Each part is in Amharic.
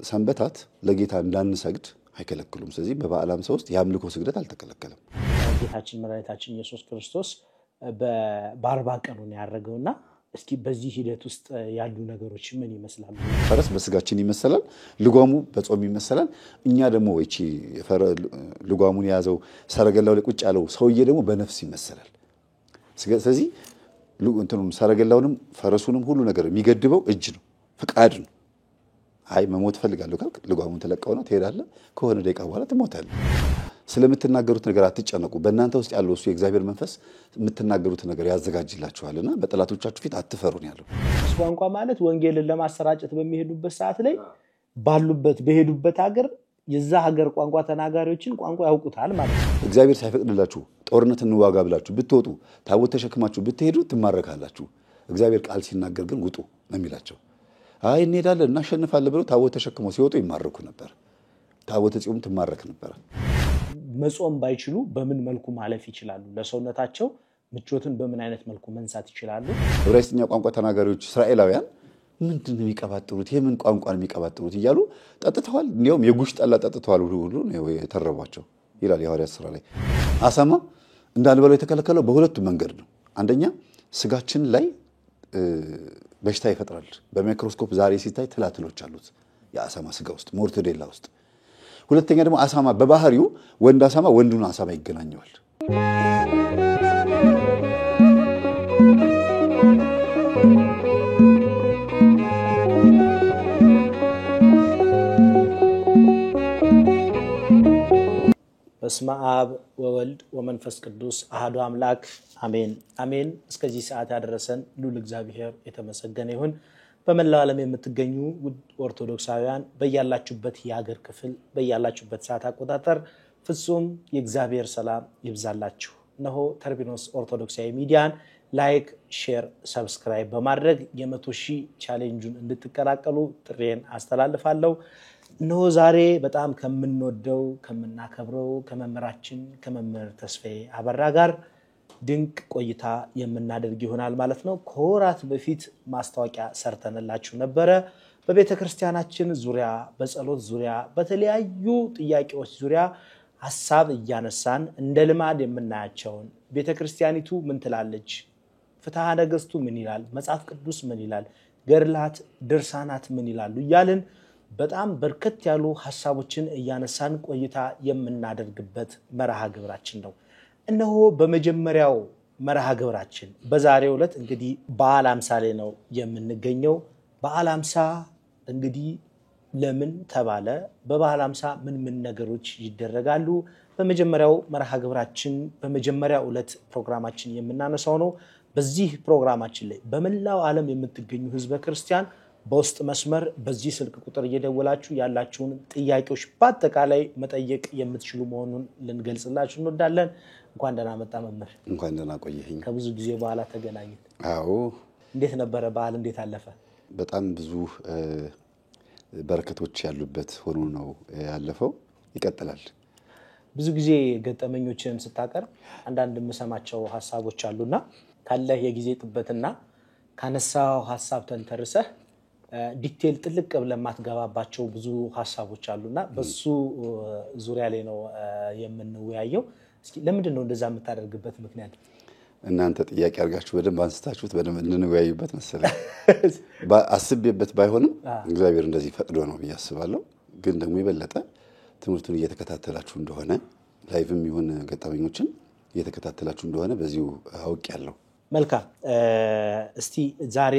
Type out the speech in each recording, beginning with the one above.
ሰንበታት ለጌታ እንዳንሰግድ አይከለክሉም። ስለዚህ በበዓለ ሃምሳ ውስጥ የአምልኮ ስግደት አልተከለከለም። ጌታችን መድኃኒታችን ኢየሱስ ክርስቶስ በ40 ቀኑ ነው ያረገውና እስኪ በዚህ ሂደት ውስጥ ያሉ ነገሮች ምን ይመስላሉ? ፈረስ በስጋችን ይመስላል፣ ልጓሙ በጾም ይመስላል። እኛ ደግሞ እቺ ልጓሙን የያዘው ሰረገላው ላይ ቁጭ ያለው ሰውዬ ደግሞ በነፍስ ይመስላል። ስለዚህ እንትኑን ሰረገላውንም ፈረሱንም ሁሉ ነገር የሚገድበው እጅ ነው፣ ፍቃድ ነው። አይ መሞት ፈልጋለሁ ካልክ ልጓሙን ተለቀው ነው ትሄዳለህ። ከሆነ ደቂቃ በኋላ ትሞታለህ። ስለምትናገሩት ነገር አትጨነቁ። በእናንተ ውስጥ ያለው እሱ የእግዚአብሔር መንፈስ የምትናገሩት ነገር ያዘጋጅላችኋልና በጠላቶቻችሁ ፊት አትፈሩ ነው ያለው። ቋንቋ ማለት ወንጌልን ለማሰራጨት በሚሄዱበት ሰዓት ላይ ባሉበት በሄዱበት ሀገር የዛ ሀገር ቋንቋ ተናጋሪዎችን ቋንቋ ያውቁታል ማለት ነው። እግዚአብሔር ሳይፈቅድላችሁ ጦርነት እንዋጋ ብላችሁ ብትወጡ ታቦት ተሸክማችሁ ብትሄዱ ትማረካላችሁ። እግዚአብሔር ቃል ሲናገር ግን ውጡ ነው የሚላቸው። አይ እንሄዳለን እናሸንፋለን ብለው ታቦት ተሸክመው ሲወጡ ይማረኩ ነበር። ታቦት ጽዮን ትማረክ ነበር። መጾም ባይችሉ በምን መልኩ ማለፍ ይችላሉ? ለሰውነታቸው ምቾትን በምን አይነት መልኩ መንሳት ይችላሉ? ዕብራይስጥኛ ቋንቋ ተናጋሪዎች እስራኤላውያን ምንድነው የሚቀባጥሩት? የምን ቋንቋ ነው የሚቀባጥሩት እያሉ ጠጥተዋል። እንዲያውም የጉሽ ጠላ ጠጥተዋል ሁሉ ነው የተረቧቸው ይላል የሐዋርያት ሥራ ላይ። አሳማ እንዳንበለው የተከለከለው በሁለቱም መንገድ ነው። አንደኛ ስጋችን ላይ በሽታ ይፈጥራል። በማይክሮስኮፕ ዛሬ ሲታይ ትላትሎች አሉት የአሳማ ስጋ ውስጥ ሞርተዴላ ውስጥ። ሁለተኛ ደግሞ አሳማ በባህሪው ወንድ አሳማ ወንዱን አሳማ ይገናኘዋል። በስመ አብ ወወልድ ወመንፈስ ቅዱስ አሐዱ አምላክ አሜን አሜን። እስከዚህ ሰዓት ያደረሰን ልዑል እግዚአብሔር የተመሰገነ ይሁን። በመላው ዓለም የምትገኙ ውድ ኦርቶዶክሳውያን በያላችሁበት የሀገር ክፍል በያላችሁበት ሰዓት አቆጣጠር ፍጹም የእግዚአብሔር ሰላም ይብዛላችሁ። እነሆ ተርቢኖስ ኦርቶዶክሳዊ ሚዲያን ላይክ፣ ሼር፣ ሰብስክራይብ በማድረግ የ100,000 ቻሌንጁን እንድትቀላቀሉ ጥሬን አስተላልፋለሁ። እነሆ ዛሬ በጣም ከምንወደው ከምናከብረው ከመምህራችን ከመምህር ተስፋዬ አበራ ጋር ድንቅ ቆይታ የምናደርግ ይሆናል ማለት ነው። ከወራት በፊት ማስታወቂያ ሰርተንላችሁ ነበረ። በቤተክርስቲያናችን ዙሪያ በጸሎት ዙሪያ በተለያዩ ጥያቄዎች ዙሪያ ሐሳብ እያነሳን እንደ ልማድ የምናያቸውን ቤተክርስቲያኒቱ ምን ትላለች፣ ፍትሐ ነገሥቱ ምን ይላል፣ መጽሐፍ ቅዱስ ምን ይላል፣ ገድላት ድርሳናት ምን ይላሉ እያልን በጣም በርከት ያሉ ሐሳቦችን እያነሳን ቆይታ የምናደርግበት መርሃ ግብራችን ነው። እነሆ በመጀመሪያው መርሃ ግብራችን በዛሬው ዕለት እንግዲህ በዓለ ሃምሳ ላይ ነው የምንገኘው። በዓለ ሃምሳ እንግዲህ ለምን ተባለ? በበዓለ ሃምሳ ምን ነገሮች ይደረጋሉ? በመጀመሪያው መርሃ ግብራችን በመጀመሪያው ዕለት ፕሮግራማችን የምናነሳው ነው። በዚህ ፕሮግራማችን ላይ በመላው ዓለም የምትገኙ ህዝበ ክርስቲያን በውስጥ መስመር በዚህ ስልክ ቁጥር እየደወላችሁ ያላችሁን ጥያቄዎች በአጠቃላይ መጠየቅ የምትችሉ መሆኑን ልንገልጽላችሁ እንወዳለን። እንኳን ደህና መጣ መምህር። እንኳን ደህና ቆየኝ። ከብዙ ጊዜ በኋላ ተገናኘን። አዎ። እንዴት ነበረ በዓል? እንዴት አለፈ? በጣም ብዙ በረከቶች ያሉበት ሆኖ ነው ያለፈው። ይቀጥላል። ብዙ ጊዜ ገጠመኞችን ስታቀርብ አንዳንድ የምሰማቸው ሐሳቦች አሉና ካለህ የጊዜ ጥበትና ካነሳው ሐሳብ ተንተርሰህ ዲቴል ጥልቅ ብለን ማትገባባቸው ብዙ ሐሳቦች አሉና በሱ ዙሪያ ላይ ነው የምንወያየው። እስኪ ለምንድን ነው እንደዛ የምታደርግበት ምክንያት? እናንተ ጥያቄ አድርጋችሁ በደንብ አንስታችሁት በደንብ እንወያዩበት መሰለኝ። አስቤበት ባይሆንም እግዚአብሔር እንደዚህ ፈቅዶ ነው ብዬ አስባለሁ። ግን ደግሞ የበለጠ ትምህርቱን እየተከታተላችሁ እንደሆነ ላይቭም ይሁን ገጠመኞችን እየተከታተላችሁ እንደሆነ በዚሁ አውቄያለሁ። መልካም። እስቲ ዛሬ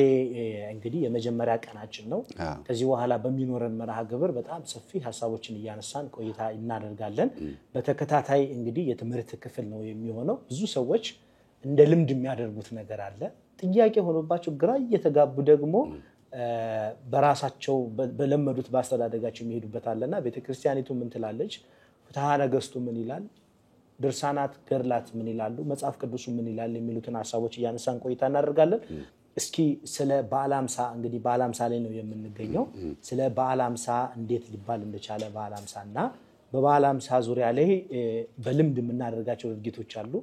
እንግዲህ የመጀመሪያ ቀናችን ነው። ከዚህ በኋላ በሚኖረን መርሃ ግብር በጣም ሰፊ ሐሳቦችን እያነሳን ቆይታ እናደርጋለን። በተከታታይ እንግዲህ የትምህርት ክፍል ነው የሚሆነው። ብዙ ሰዎች እንደ ልምድ የሚያደርጉት ነገር አለ። ጥያቄ ሆኖባቸው ግራ እየተጋቡ ደግሞ በራሳቸው በለመዱት ባስተዳደጋቸው የሚሄዱበት አለና ቤተክርስቲያኒቱ ምን ትላለች፣ ፍትሐ ነገሥቱ ምን ይላል፣ ድርሳናት ገድላት ምን ይላሉ፣ መጽሐፍ ቅዱሱ ምን ይላል የሚሉትን ሐሳቦች እያነሳን ቆይታ እናደርጋለን። እስኪ ስለ በዓለ ሃምሳ እንግዲህ በዓለ ሃምሳ ላይ ነው የምንገኘው። ስለ በዓለ ሃምሳ እንዴት ሊባል እንደቻለ በዓለ ሃምሳና በበዓለ ሃምሳ ዙሪያ ላይ በልምድ የምናደርጋቸው ድርጊቶች አሉ።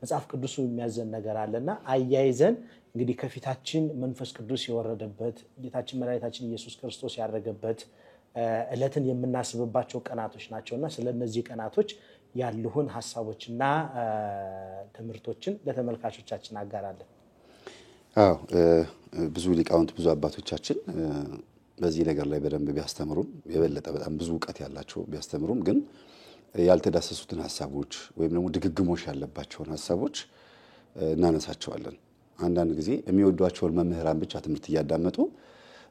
መጽሐፍ ቅዱሱ የሚያዘን ነገር አለና አያይዘን እንግዲህ ከፊታችን መንፈስ ቅዱስ የወረደበት ጌታችን መድኃኒታችን ኢየሱስ ክርስቶስ ያደረገበት ዕለትን የምናስብባቸው ቀናቶች ናቸውና ስለነዚህ ቀናቶች ያሉን ሐሳቦችና ትምህርቶችን ለተመልካቾቻችን አጋራለን። አዎ ብዙ ሊቃውንት ብዙ አባቶቻችን በዚህ ነገር ላይ በደንብ ቢያስተምሩም የበለጠ በጣም ብዙ ዕውቀት ያላቸው ቢያስተምሩም ግን ያልተዳሰሱትን ሐሳቦች ወይም ደግሞ ድግግሞሽ ያለባቸውን ሐሳቦች እናነሳቸዋለን። አንዳንድ ጊዜ የሚወዷቸውን መምህራን ብቻ ትምህርት እያዳመጡ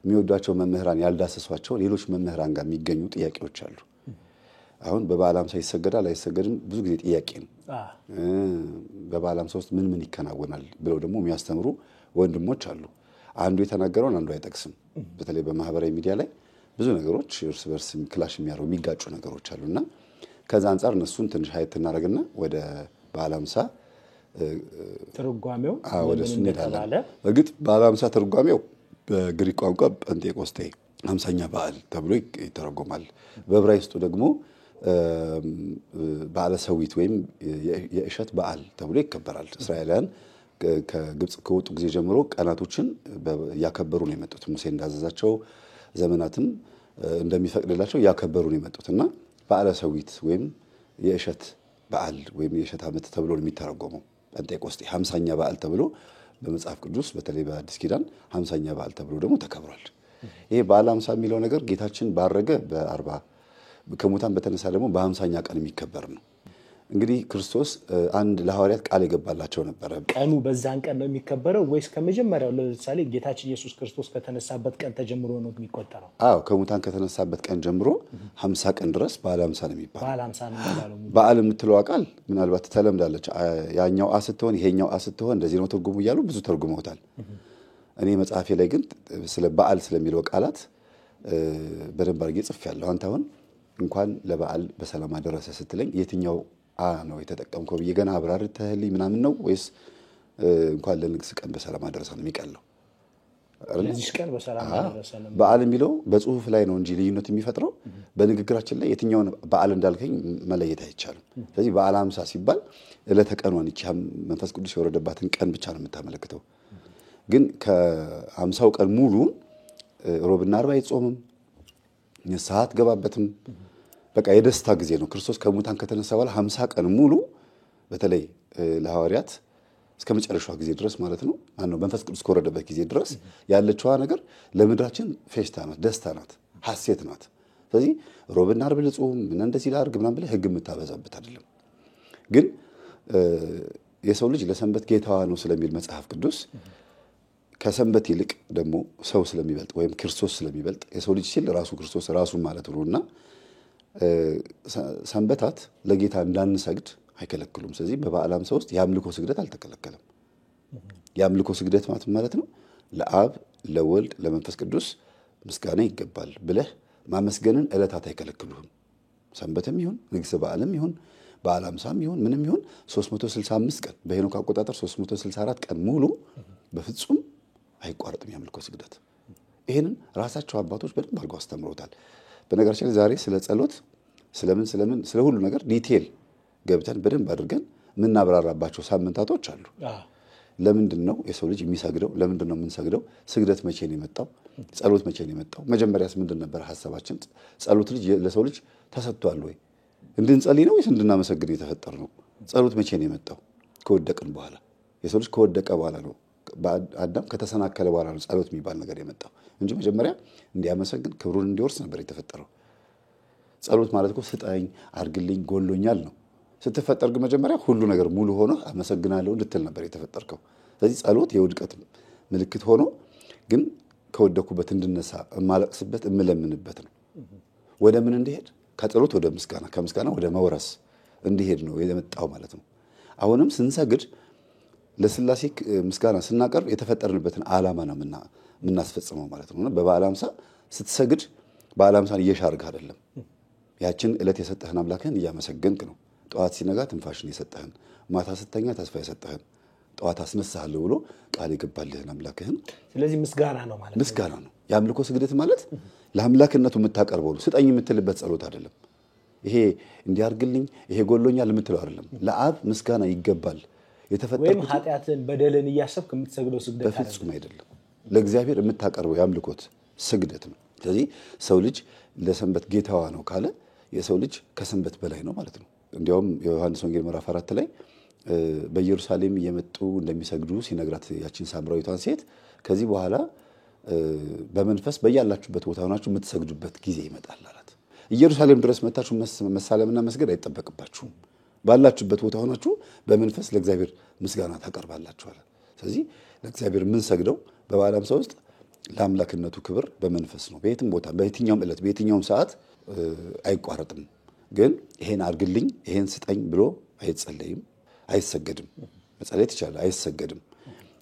የሚወዷቸው መምህራን ያልዳሰሷቸው ሌሎች መምህራን ጋር የሚገኙ ጥያቄዎች አሉ። አሁን በበዓለ ሃምሳ ይሰገዳል አይሰገድም ብዙ ጊዜ ጥያቄ ነው። በበዓለ ሃምሳ ውስጥ ምን ምን ይከናወናል ብለው ደግሞ የሚያስተምሩ ወንድሞች አሉ። አንዱ የተናገረውን አንዱ አይጠቅስም። በተለይ በማህበራዊ ሚዲያ ላይ ብዙ ነገሮች እርስ በርስ ክላሽ የሚያደርጉ የሚጋጩ ነገሮች አሉና ከዛ አንፃር እነሱን ትንሽ ሀይት እናደርግና ወደ በዓለ ሃምሳ ትርጓሜው ወደ እሱ እንሄዳለን። በእርግጥ በዓለ ሃምሳ ትርጓሜው በግሪክ ቋንቋ ጴንጤቆስጤ 50ኛ በዓል ተብሎ ይተረጎማል። በዕብራይስጡ ደግሞ በዓለ ሰዊት ወይም የእሸት በዓል ተብሎ ይከበራል። እስራኤላውያን ከግብጽ ከወጡ ጊዜ ጀምሮ ቀናቶችን ያከበሩ ነው የመጡት። ሙሴ እንዳዘዛቸው ዘመናትም እንደሚፈቅድላቸው ያከበሩ ነው የመጡትና በዓለ ሰዊት ወይም የእሸት በዓል ወይም የእሸት ዓመት ተብሎ ነው የሚተረጎመው። ጴንጤቆስጤ 50ኛ በዓል ተብሎ በመጽሐፍ ቅዱስ በተለይ በአዲስ ኪዳን 50ኛ በዓል ተብሎ ደግሞ ተከብሯል። ይሄ በዓለ ሃምሳ የሚለው ነገር ጌታችን ባረገ በ40 ከሙታን በተነሳ ደግሞ በ50ኛ ቀን የሚከበር ነው። እንግዲህ ክርስቶስ አንድ ለሐዋርያት ቃል የገባላቸው ነበረ። ቀኑ በዛን ቀን ነው የሚከበረው ወይስ ከመጀመሪያው ለምሳሌ ጌታችን ኢየሱስ ክርስቶስ ከተነሳበት ቀን ተጀምሮ ነው የሚቆጠረው? አዎ ከሙታን ከተነሳበት ቀን ጀምሮ 50 ቀን ድረስ በዓለ ሃምሳ ነው የሚባለው። በዓለ ሃምሳ ነው የሚባለው። በዓል የምትለው ቃል ምናልባት ተለምዳለች። ያኛው ስትሆን ይሄኛው ስትሆን እንደዚህ ነው ትርጉሙ እያሉ ብዙ ተርጉመውታል። እኔ መጽሐፌ ላይ ግን ስለ በዓል ስለሚለው ቃላት በደንብ አድርጌ ጽፌያለሁ። አንተ አሁን እንኳን ለበዓል በሰላም አደረሰ ስትለኝ የትኛው ነው የተጠቀምከው ብዬ ገና አብራርተህልኝ ምናምን ነው ወይስ እንኳን ለንግስ ቀን በሰላም አደረሰ ነው የሚቀለው? ለዚህ ቀን በሰላም አደረሰ ነው። በዓል የሚለው በጽሁፍ ላይ ነው እንጂ ልዩነት የሚፈጥረው በንግግራችን ላይ የትኛውን በዓል እንዳልከኝ መለየት አይቻልም። ስለዚህ በዓለ ሃምሳ ሲባል ዕለተ ቀኗን ይቺ መንፈስ ቅዱስ የወረደባትን ቀን ብቻ ነው የምታመለክተው። ግን ከ50ው ቀን ሙሉን ሮብና ዓርብ አይጾምም፣ ንስሐ አትገባበትም። በቃ የደስታ ጊዜ ነው። ክርስቶስ ከሙታን ከተነሳ በኋላ 50 ቀን ሙሉ በተለይ ለሐዋርያት እስከ መጨረሻው ጊዜ ድረስ ማለት ነው መንፈስ ቅዱስ ከወረደበት ጊዜ ድረስ ያለችዋ ነገር ለምድራችን ፌሽታ ናት፣ ደስታ ናት፣ ሐሴት ናት። ስለዚህ ሮብና ዓርብ ልጾም ምን እንደዚህ ላድርግ ምናምን ብለህ ሕግ የምታበዛበት አይደለም። ግን የሰው ልጅ ለሰንበት ጌታዋ ነው ስለሚል መጽሐፍ ቅዱስ ከሰንበት ይልቅ ደግሞ ሰው ስለሚበልጥ ወይም ክርስቶስ ስለሚበልጥ የሰው ልጅ ሲል ራሱ ክርስቶስ ራሱ ማለት ነውና ሰንበታት ለጌታ እንዳንሰግድ አይከለክሉም። ስለዚህ በበዓለ ሃምሳ ውስጥ የአምልኮ ስግደት አልተከለከለም። የአምልኮ ስግደት ማለት ነው ለአብ ለወልድ ለመንፈስ ቅዱስ ምስጋና ይገባል ብለህ ማመስገንን ዕለታት አይከለክሉህም። ሰንበትም ይሁን ንግሥ በዓልም ይሁን በዓለ ሃምሳም ይሁን ምንም ይሁን 365 ቀን በሄኖክ አቆጣጠር 364 ቀን ሙሉ በፍጹም አይቋረጥም የአምልኮ ስግደት። ይሄንን ራሳቸው አባቶች በደንብ አድርገው አስተምረውታል። በነገራችን ላይ ዛሬ ስለ ጸሎት ስለምን ስለ ሁሉ ነገር ዲቴል ገብተን በደንብ አድርገን የምናብራራባቸው ሳምንታቶች አሉ። ለምንድን ነው የሰው ልጅ የሚሰግደው? ለምንድን ነው የምንሰግደው? ስግደት መቼ ነው የመጣው? ጸሎት መቼ ነው የመጣው? መጀመሪያስ ምንድን ነበር ሐሳባችን? ጸሎት ለሰው ልጅ ተሰጥቷል ወይ? እንድንጸልይ ነው ወይስ እንድናመሰግን የተፈጠር ነው? ጸሎት መቼ ነው የመጣው? ከወደቅን በኋላ። የሰው ልጅ ከወደቀ በኋላ ነው፣ አዳም ከተሰናከለ በኋላ ነው ጸሎት የሚባል ነገር የመጣው እንጂ መጀመሪያ እንዲያመሰግን ክብሩን እንዲወርስ ነበር የተፈጠረው። ጸሎት ማለት እኮ ስጠኝ፣ አድርግልኝ፣ ጎሎኛል ነው። ስትፈጠር ግን መጀመሪያ ሁሉ ነገር ሙሉ ሆኖ አመሰግናለሁ እንድትል ነበር የተፈጠርከው። ስለዚህ ጸሎት የውድቀት ምልክት ሆኖ ግን ከወደኩበት እንድነሳ የማለቅስበት የምለምንበት ነው። ወደ ምን እንዲሄድ? ከጸሎት ወደ ምስጋና፣ ከምስጋና ወደ መውረስ እንዲሄድ ነው የመጣው ማለት ነው። አሁንም ስንሰግድ ለሥላሴ ምስጋና ስናቀርብ የተፈጠርንበትን ዓላማ ነው የምናስፈጽመው ማለት ነው። በበዓለ ሃምሳ ስትሰግድ በዓለ ሃምሳን እየሻርክ አይደለም። ያችን ዕለት የሰጠህን አምላክህን እያመሰገንክ ነው። ጠዋት ሲነጋ ትንፋሽን የሰጠህን፣ ማታ ስተኛ ተስፋ የሰጠህን፣ ጠዋት አስነሳለሁ ብሎ ቃል የገባልህን አምላክህን። ስለዚህ ምስጋና ነው ማለት ነው። ምስጋና ነው። የአምልኮ ስግደት ማለት ለአምላክነቱ የምታቀርበው ነው። ስጠኝ የምትልበት ጸሎት አይደለም። ይሄ እንዲያርግልኝ ይሄ ጎሎኛል የምትለው አይደለም። ለአብ ምስጋና ይገባል። ወይም ኃጢአትን በደልን እያሰብክ የምትሰግደው ስግደት በፍጹም አይደለም። ለእግዚአብሔር የምታቀርበው የአምልኮት ስግደት ነው። ስለዚህ ሰው ልጅ ለሰንበት ጌታዋ ነው ካለ የሰው ልጅ ከሰንበት በላይ ነው ማለት ነው። እንዲያውም የዮሐንስ ወንጌል ምዕራፍ 4 ላይ በኢየሩሳሌም እየመጡ እንደሚሰግዱ ሲነግራት ያቺን ሳምራዊቷን ሴት ከዚህ በኋላ በመንፈስ በያላችሁበት ቦታ ሆናችሁ የምትሰግዱበት ጊዜ ይመጣል አላት። ኢየሩሳሌም ድረስ መታችሁ መሳለምና መስገድ አይጠበቅባችሁም። ባላችሁበት ቦታ ሆናችሁ በመንፈስ ለእግዚአብሔር ምስጋና ታቀርባላችሁ አለ። ስለዚህ ለእግዚአብሔር የምንሰግደው በበዓለ ሃምሳ ውስጥ ለአምላክነቱ ክብር በመንፈስ ነው። በየትም ቦታ በየትኛውም ዕለት በየትኛውም ሰዓት አይቋረጥም። ግን ይሄን አድርግልኝ ይሄን ስጠኝ ብሎ አይጸለይም፣ አይሰገድም። መጸለይ ይቻላል፣ አይሰገድም።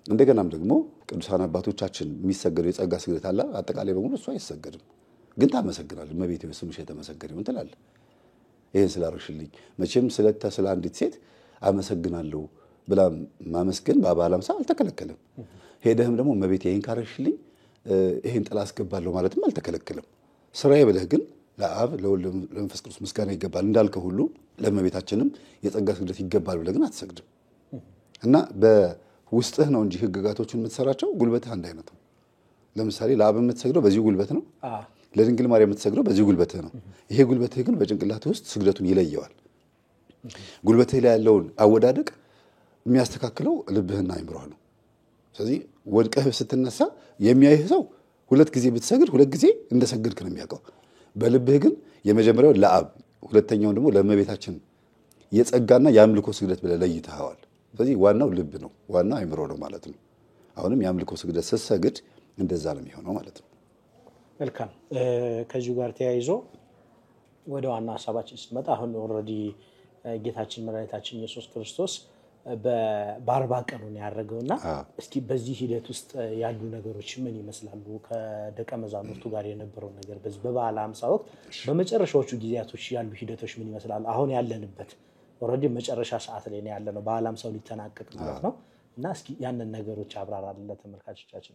እንደገናም ደግሞ ቅዱሳን አባቶቻችን የሚሰገደው የጸጋ ስግደት አለ። አጠቃላይ በሙሉ እሱ አይሰገድም። ግን ታመሰግናለህ። እመቤቴ ስምሽ የተመሰገነ ይሁን ትላለህ። ይሄን ስላደረግሽልኝ መቼም ስለ አንዲት ሴት አመሰግናለሁ ብላ ማመስገን በበዓለ ሃምሳ አልተከለከለም። ሄደህም ደግሞ እመቤቴ ይሄን ካረግሽልኝ ይሄን ጥላ አስገባለሁ ማለትም አልተከለከለም። ስራዬ ብለህ ግን ለአብ ለወልድ ለመንፈስ ቅዱስ ምስጋና ይገባል እንዳልከው ሁሉ ለእመቤታችንም የጸጋ ስግደት ይገባል ብለህ ግን አትሰግድም። እና በውስጥህ ነው እንጂ ህግጋቶችን የምትሰራቸው ጉልበትህ አንድ አይነት ነው። ለምሳሌ ለአብ የምትሰግደው በዚህ ጉልበት ነው፣ ለድንግል ማርያም የምትሰግደው በዚህ ጉልበትህ ነው። ይሄ ጉልበትህ ግን በጭንቅላትህ ውስጥ ስግደቱን ይለየዋል። ጉልበትህ ላይ ያለውን አወዳደቅ የሚያስተካክለው ልብህና አይምሮህ ነው። ስለዚህ ወድቀህ ስትነሳ የሚያይህ ሰው ሁለት ጊዜ ብትሰግድ ሁለት ጊዜ እንደሰገድክ ነው የሚያውቀው። በልብህ ግን የመጀመሪያው ለአብ ሁለተኛውን ደግሞ ለእመቤታችን የጸጋና የአምልኮ ስግደት ብለህ ለይተኸዋል። ስለዚህ ዋናው ልብ ነው፣ ዋናው አይምሮ ነው ማለት ነው። አሁንም የአምልኮ ስግደት ስትሰግድ እንደዛ ነው የሚሆነው ማለት ነው። መልካም። ከዚሁ ጋር ተያይዞ ወደ ዋና ሀሳባችን ስትመጣ አሁን ኦልሬዲ ጌታችን መድኃኒታችን ኢየሱስ ክርስቶስ በ40 ቀኑ ነው ያደረገውና እስኪ በዚህ ሂደት ውስጥ ያሉ ነገሮች ምን ይመስላሉ? ከደቀ መዛሙርቱ ጋር የነበረው ነገር በዚህ በበዓለ ሃምሳ ወቅት በመጨረሻዎቹ ጊዜያቶች ያሉ ሂደቶች ምን ይመስላሉ? አሁን ያለንበት ኦልሬዲ መጨረሻ ሰዓት ላይ ነው ያለነው፣ በዓለ ሃምሳው ሊጠናቀቅ ማለት ነው እና እስኪ ያንን ነገሮች አብራራለን ለተመልካቾቻችን።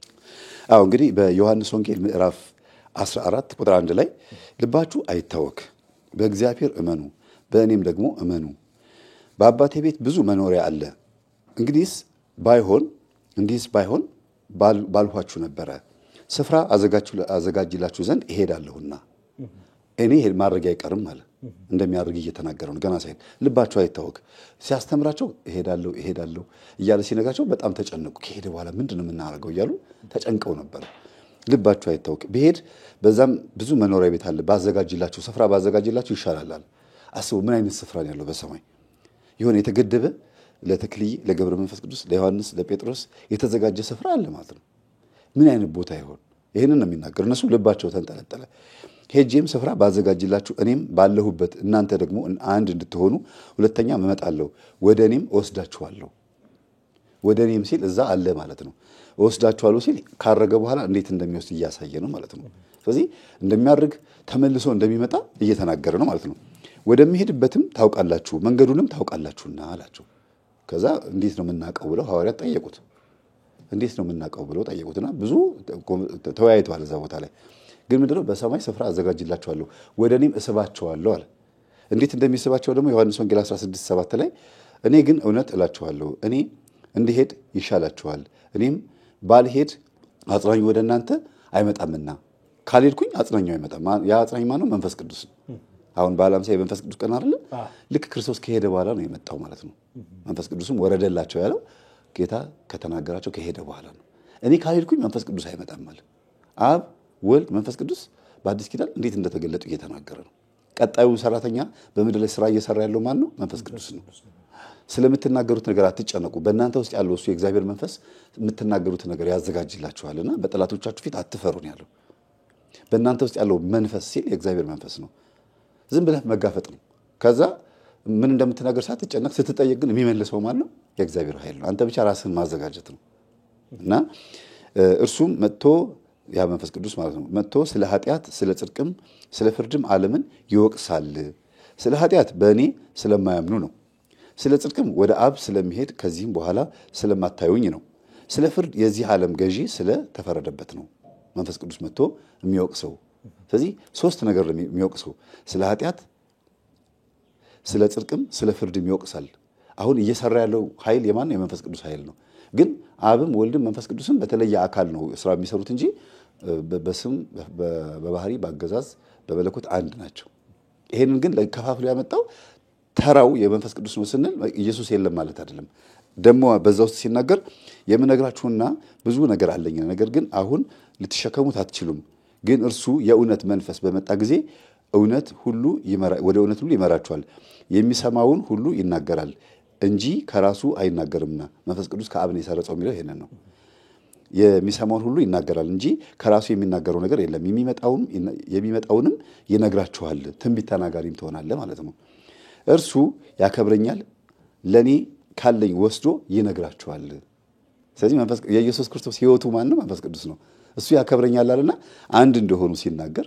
እንግዲህ በዮሐንስ ወንጌል ምዕራፍ 14 ቁጥር 1 ላይ ልባችሁ አይታወክ፣ በእግዚአብሔር እመኑ፣ በእኔም ደግሞ እመኑ። በአባቴ ቤት ብዙ መኖሪያ አለ። እንግዲህስ ባይሆን ባልኋችሁ ነበረ። ስፍራ አዘጋጅላችሁ ዘንድ እሄዳለሁና እኔ ማድረግ አይቀርም አለ። እንደሚያደርግ እየተናገረ ነው። ገና ሳይሄድ ልባችሁ አይታወክ። ሲያስተምራቸው እሄዳለሁ እያለ ሲነግራቸው በጣም ተጨነቁ። ከሄደ በኋላ ምንድን ነው የምናደርገው እያሉ ተጨንቀው ነበር። ልባችሁ አይታወክ፣ ብሄድ በዛም ብዙ መኖሪያ ቤት አለ፣ ስፍራ ባዘጋጅላችሁ ይሻላል። አስቡ፣ ምን አይነት ስፍራ ነው ያለው በሰማይ? የሆነ የተገደበ ለተክልዬ፣ ለገብረ መንፈስ ቅዱስ፣ ለዮሐንስ፣ ለጴጥሮስ የተዘጋጀ ስፍራ አለ ማለት ነው። ምን አይነት ቦታ ይሆን? ይህንን ነው የሚናገሩ። እነሱ ልባቸው ተንጠለጠለ። ሄጄም ስፍራ ባዘጋጅላችሁ እኔም ባለሁበት እናንተ ደግሞ አንድ እንድትሆኑ ሁለተኛ እመጣለሁ፣ ወደ እኔም እወስዳችኋለሁ። ወደ እኔም ሲል እዛ አለ ማለት ነው። እወስዳችኋለሁ ሲል ካረገ በኋላ እንዴት እንደሚወስድ እያሳየ ነው ማለት ነው። ስለዚህ እንደሚያርግ ተመልሶ እንደሚመጣ እየተናገረ ነው ማለት ነው። ወደሚሄድበትም ታውቃላችሁ፣ መንገዱንም ታውቃላችሁና አላቸው። ከዛ እንዴት ነው የምናውቀው ብለው ሐዋርያት ጠየቁት። እንዴት ነው የምናውቀው ብለው ጠየቁትና ብዙ ተወያይተዋል እዛ ቦታ ላይ። ግን ምንድነው በሰማይ ስፍራ አዘጋጅላችኋለሁ፣ ወደ እኔም እስባቸዋለሁ አለ። እንዴት እንደሚስባቸው ደግሞ ዮሐንስ ወንጌል 16:7 ላይ እኔ ግን እውነት እላችኋለሁ እኔ እንድሄድ ይሻላችኋል፣ እኔም ባልሄድ አጽናኙ ወደ እናንተ አይመጣምና፣ ካልሄድኩኝ አጽናኙ አይመጣም። ያ አጽናኝ ማነው? መንፈስ ቅዱስ ነው። አሁን በዓለ ሃምሳ የመንፈስ ቅዱስ ቀን አይደለ? ልክ ክርስቶስ ከሄደ በኋላ ነው የመጣው ማለት ነው። መንፈስ ቅዱስም ወረደላቸው ያለው ጌታ ከተናገራቸው ከሄደ በኋላ ነው። እኔ ካልሄድኩኝ መንፈስ ቅዱስ አይመጣም ማለት አብ፣ ወልድ፣ መንፈስ ቅዱስ በአዲስ ኪዳን እንዴት እንደተገለጡ እየተናገረ ነው። ቀጣዩ ሰራተኛ በምድር ላይ ስራ እየሰራ ያለው ማን ነው? መንፈስ ቅዱስ ነው። ስለምትናገሩት ነገር አትጨነቁ፣ በእናንተ ውስጥ ያለው እሱ የእግዚአብሔር መንፈስ የምትናገሩት ነገር ያዘጋጅላችኋልና በጠላቶቻችሁ ፊት አትፈሩን ያለው። በእናንተ ውስጥ ያለው መንፈስ ሲል የእግዚአብሔር መንፈስ ነው። ዝም ብለህ መጋፈጥ ነው። ከዛ ምን እንደምትናገር ሳትጨነቅ ስትጠየቅ ግን የሚመልሰው ማን ነው? የእግዚአብሔር ኃይል ነው። አንተ ብቻ ራስህን ማዘጋጀት ነው። እና እርሱም መጥቶ ያ መንፈስ ቅዱስ ማለት ነው መጥቶ ስለ ኃጢአት፣ ስለ ጽድቅም፣ ስለ ፍርድም ዓለምን ይወቅሳል። ስለ ኃጢአት በእኔ ስለማያምኑ ነው። ስለ ጽድቅም ወደ አብ ስለሚሄድ ከዚህም በኋላ ስለማታዩኝ ነው። ስለ ፍርድ የዚህ ዓለም ገዢ ስለተፈረደበት ነው መንፈስ ቅዱስ መጥቶ የሚወቅሰው። ስለዚህ 3 ነገር የሚወቅሰው ስለ ኃጢአት፣ ስለ ጽድቅም፣ ስለ ፍርድም ይወቅሳል። አሁን እየሰራ ያለው ኃይል የማን ነው? የመንፈስ ቅዱስ ኃይል ነው። ግን አብም ወልድም መንፈስ ቅዱስም በተለየ አካል ነው ስራ የሚሰሩት እንጂ በስም በባህሪ በአገዛዝ በመለኮት አንድ ናቸው። ይሄንን ግን ለከፋፍሎ ያመጣው ተራው የመንፈስ ቅዱስ ነው ስንል ኢየሱስ የለም ማለት አይደለም። ደግሞ በዛ ውስጥ ሲናገር የምነግራችሁና ብዙ ነገር አለኝ፣ ነገር ግን አሁን ልትሸከሙት አትችሉም። ግን እርሱ የእውነት መንፈስ በመጣ ጊዜ እውነት ሁሉ ወደ እውነት ሁሉ ይመራችኋል። የሚሰማውን ሁሉ ይናገራል እንጂ ከራሱ አይናገርምና። መንፈስ ቅዱስ ከአብ ነው የሰረጸው የሚለው ይሄንን ነው። የሚሰማውን ሁሉ ይናገራል እንጂ ከራሱ የሚናገረው ነገር የለም። የሚመጣውንም ይነግራችኋል። ትንቢት ተናጋሪም ትሆናለህ ማለት ነው። እርሱ ያከብረኛል፣ ለኔ ካለኝ ወስዶ ይነግራችኋል። ስለዚህ የኢየሱስ ክርስቶስ ሕይወቱ ማን ነው? መንፈስ ቅዱስ ነው። እሱ ያከብረኛል አለና አንድ እንደሆኑ ሲናገር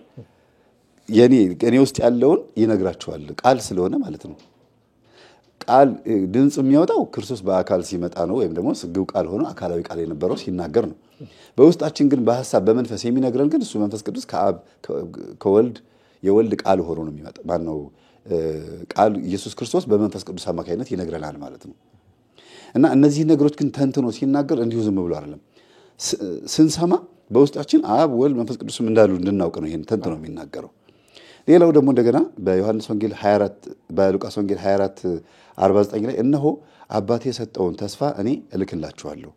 እኔ ውስጥ ያለውን ይነግራችኋል። ቃል ስለሆነ ማለት ነው። ቃል ድምፅ የሚያወጣው ክርስቶስ በአካል ሲመጣ ነው፣ ወይም ደግሞ ስግው ቃል ሆኖ አካላዊ ቃል የነበረው ሲናገር ነው። በውስጣችን ግን በሐሳብ በመንፈስ የሚነግረን ግን እሱ መንፈስ ቅዱስ ከአብ ከወልድ የወልድ ቃል ሆኖ ነው የሚመጣ። ማነው ቃል ኢየሱስ ክርስቶስ በመንፈስ ቅዱስ አማካኝነት ይነግረናል ማለት ነው። እና እነዚህ ነገሮች ግን ተንትኖ ሲናገር እንዲሁ ዝም ብሎ አይደለም። ስንሰማ በውስጣችን አብ ወልድ መንፈስ ቅዱስም እንዳሉ እንድናውቅ ነው ይሄን ተንትኖ የሚናገረው። ሌላው ደግሞ እንደገና በዮሐንስ ወንጌል 24 በሉቃስ ወንጌል 24:49 ላይ እነሆ አባቴ የሰጠውን ተስፋ እኔ እልክላችኋለሁ።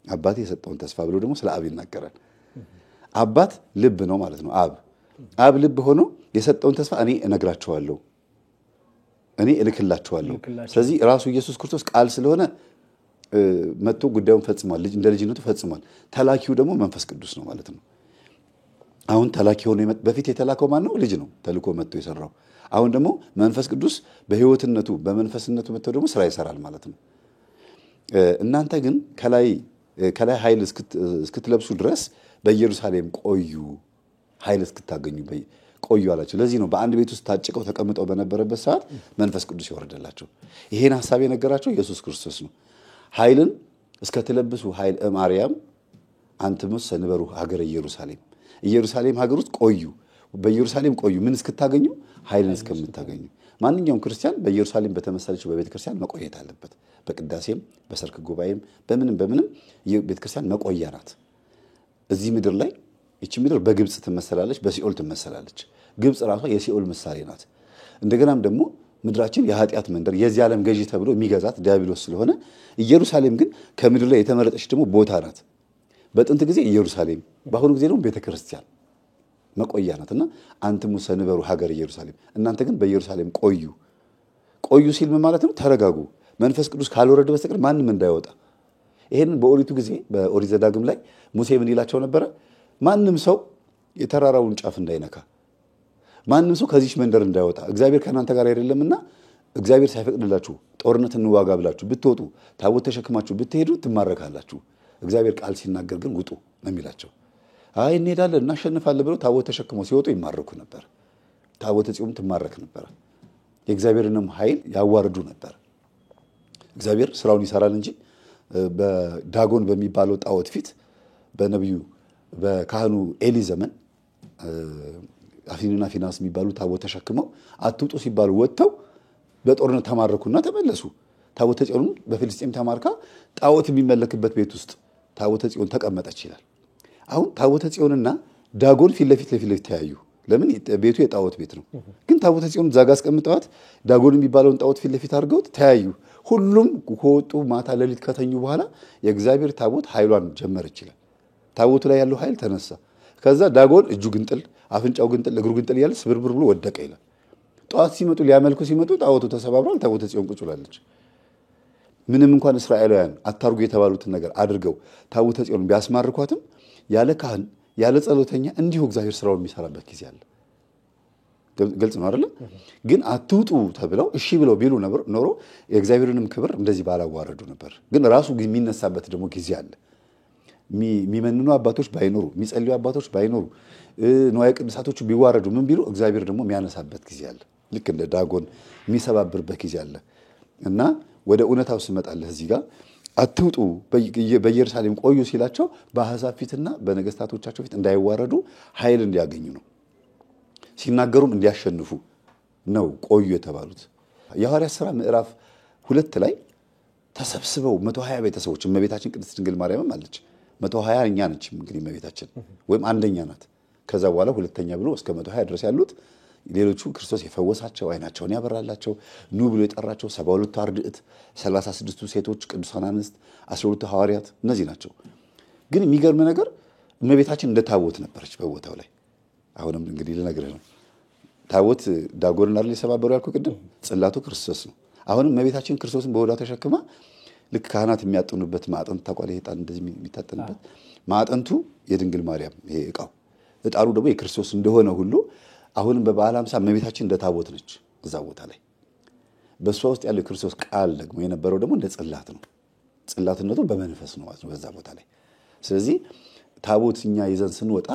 አባቴ የሰጠውን ተስፋ ብሎ ደግሞ ስለ አብ ይናገራል። አባት ልብ ነው ማለት ነው። አብ ልብ ሆኖ የሰጠውን ተስፋ እኔ እነግራችኋለሁ፣ እኔ እልክላችኋለሁ። ስለዚህ ራሱ ኢየሱስ ክርስቶስ ቃል ስለሆነ መጥቶ ጉዳዩን ፈጽሟል። እንደ ልጅነቱ ፈጽሟል። ተላኪው ደግሞ መንፈስ ቅዱስ ነው ማለት ነው። አሁን ተላኪ ሆኖ በፊት የተላከው ማን ነው? ልጅ ነው ተልኮ መጥቶ የሰራው። አሁን ደግሞ መንፈስ ቅዱስ በሕይወትነቱ በመንፈስነቱ መጥቶ ደግሞ ስራ ይሰራል ማለት ነው። እናንተ ግን ከላይ ኃይል እስክትለብሱ ድረስ በኢየሩሳሌም ቆዩ፣ ኃይል እስክታገኙ ቆዩ አላቸው። ለዚህ ነው በአንድ ቤት ውስጥ ታጭቀው ተቀምጠው በነበረበት ሰዓት መንፈስ ቅዱስ ይወርደላቸው። ይሄን ሐሳብ የነገራቸው ኢየሱስ ክርስቶስ ነው። ኃይልን እስከትለብሱ ኃይል ማርያም አንትሙስ ሰንበሩ ሀገረ ኢየሩሳሌም ሀገር ውስጥ ቆዩ፣ በኢየሩሳሌም ቆዩ። ምን እስክታገኙ? ኃይልን እስከምታገኙ። ማንኛውም ክርስቲያን በኢየሩሳሌም በተመሰለችው በቤተ ክርስቲያን መቆየት አለበት። በቅዳሴም በሰርክ ጉባኤም በምንም ቤተ ክርስቲያን መቆያ ናት። እዚህ ምድር ላይ እቺ ምድር በግብጽ ትመሰላለች፣ በሲኦል ትመሰላለች። ግብጽ ራሷ የሲኦል ምሳሌ ናት። እንደገናም ደግሞ ምድራችን የኃጢአት መንደር የዚህ ዓለም ገዢ ተብሎ የሚገዛት ዲያብሎስ ስለሆነ ኢየሩሳሌም ግን ከምድር ላይ የተመረጠች ደግሞ ቦታ ናት። በጥንት ጊዜ ኢየሩሳሌም፣ በአሁኑ ጊዜ ደግሞ ቤተክርስቲያን መቆያ ናትና አንትሙ ሰንበሩ ሀገር ኢየሩሳሌም፣ እናንተ ግን በኢየሩሳሌም ቆዩ ሲል ምን ማለት ነው? ተረጋጉ፣ መንፈስ ቅዱስ ካልወረደ በስተቀር ማንም እንዳይወጣ። ይሄንን በኦሪቱ ጊዜ በኦሪት ዘዳግም ላይ ሙሴ ምን ይላቸው ነበረ? ማንም ሰው የተራራውን ጫፍ እንዳይነካ፣ ማንም ሰው ከዚች መንደር እንዳይወጣ፣ እግዚአብሔር ከእናንተ ጋር አይደለምና እግዚአብሔር ሳይፈቅድላችሁ ጦርነት እንዋጋ ብላችሁ ብትወጡ፣ ታቦት ተሸክማችሁ ብትሄዱ ትማረካላችሁ። እግዚአብሔር ቃል ሲናገር ግን ውጡ ነው የሚላቸው። አይ እንሄዳለን እናሸንፋለን ብለው ታቦት ተሸክመው ሲወጡ ይማረኩ ነበር። ታቦተ ጽዮን ትማረክ ነበር። የእግዚአብሔርንም ኃይል ያዋርዱ ነበር። እግዚአብሔር ስራውን ይሰራል እንጂ በዳጎን በሚባለው ጣዖት ፊት በነቢዩ በካህኑ ኤሊ ዘመን አፍኒንና ፊናስ የሚባሉ ታቦት ተሸክመው አትውጡ ሲባሉ ወጥተው በጦርነት ተማረኩና ተመለሱ። ታቦተ ጽዮን በፊልስጤም ተማርካ ጣዖት የሚመለክበት ቤት ውስጥ ታቦተ ጽዮን ተቀመጠች ይላል። አሁን ታቦተ ጽዮንና ዳጎን ፊት ለፊት ተያዩ። ለምን? ቤቱ የጣዖት ቤት ነው። ግን ታቦተ ጽዮን ዛጋ አስቀምጠዋት ዳጎን የሚባለውን ጣዖት ፊት ለፊት አድርገውት ተያዩ። ሁሉም ከወጡ ማታ ሌሊት ከተኙ በኋላ የእግዚአብሔር ታቦት ኃይሏን ጀመረች ይላል። ታቦቱ ላይ ያለው ኃይል ተነሳ። ከዛ ዳጎን እጁ ግንጥል፣ አፍንጫው ግንጥል፣ እግሩ ግንጥል እያለ ስብርብር ብሎ ወደቀ ይላል። ጠዋት ሲመጡ ሊያመልኩ ሲመጡ ጣዖቱ ተሰባብሯል። ታቦተ ጽዮን ቁጭ ብላለች። ምንም እንኳን እስራኤላውያን አታርጉ የተባሉትን ነገር አድርገው ታቦተ ጽዮን ቢያስማርኳትም ያለ ካህን ያለ ጸሎተኛ እንዲሁ እግዚአብሔር ስራውን የሚሰራበት ጊዜ አለ። ግልጽ ነው አይደል? ግን አትውጡ ተብለው እሺ ብለው ቢሉ ኖሮ የእግዚአብሔርንም ክብር እንደዚህ ባላዋረዱ ነበር። ግን ራሱ የሚነሳበት ደግሞ ጊዜ አለ። የሚመንኑ አባቶች ባይኖሩ፣ የሚጸልዩ አባቶች ባይኖሩ፣ ንዋየ ቅድሳቶቹ ቢዋረዱ ምን ቢሉ እግዚአብሔር ደግሞ የሚያነሳበት ጊዜ አለ። ልክ እንደ ዳጎን የሚሰባብርበት ጊዜ አለ። እና ወደ እውነታው ስመጣለህ እዚህ ጋር አትውጡ በኢየሩሳሌም ቆዩ ሲላቸው በአሕዛብ ፊትና በነገስታቶቻቸው ፊት እንዳይዋረዱ ኃይል እንዲያገኙ ነው። ሲናገሩም እንዲያሸንፉ ነው ቆዩ የተባሉት። የሐዋርያት ሥራ ምዕራፍ 2 ላይ ተሰብስበው 120 ቤተሰቦች እመቤታችን ቅድስት ድንግል ማርያምም አለች። 120ኛ ነች እንግዲህ እመቤታችን ወይም አንደኛ ናት። ከዛ በኋላ ሁለተኛ ብሎ እስከ 120 ድረስ ያሉት ሌሎቹ ክርስቶስ የፈወሳቸው አይናቸውን ያበራላቸው ኑ ብሎ የጠራቸው 72 አርድእት 36ቱ ሴቶች ቅዱሳን አንስት 12ቱ ሐዋርያት እነዚህ ናቸው። ግን የሚገርም ነገር እመቤታችን እንደ ታቦት ነበረች በቦታው ላይ። አሁንም እንግዲህ ልነግርህ ነው። ታቦት ዳጎንን አይደል የሰባበሩ ያልኩህ ቅድም፣ ጽላቱ ክርስቶስ ነው። አሁንም እመቤታችን ክርስቶስን በሆዷ ተሸክማ ልክ ካህናት የሚያጥኑበት ማዕጠንት ታቋል። ይሄ ዕጣን እንደዚህ የሚታጠንበት ማዕጠንቱ የድንግል ማርያም ይሄ ዕጣኑ ደግሞ የክርስቶስ እንደሆነ ሁሉ አሁንም በበዓለ ሃምሳ እመቤታችን እንደ ታቦት ነች እዛ ቦታ ላይ። በእሷ ውስጥ ያለው የክርስቶስ ቃል ደግሞ የነበረው ደግሞ እንደ ጽላት ነው። ጽላትነቱ በመንፈስ ነው ማለት ነው በዛ ቦታ ላይ። ስለዚህ ታቦት እኛ ይዘን ስንወጣ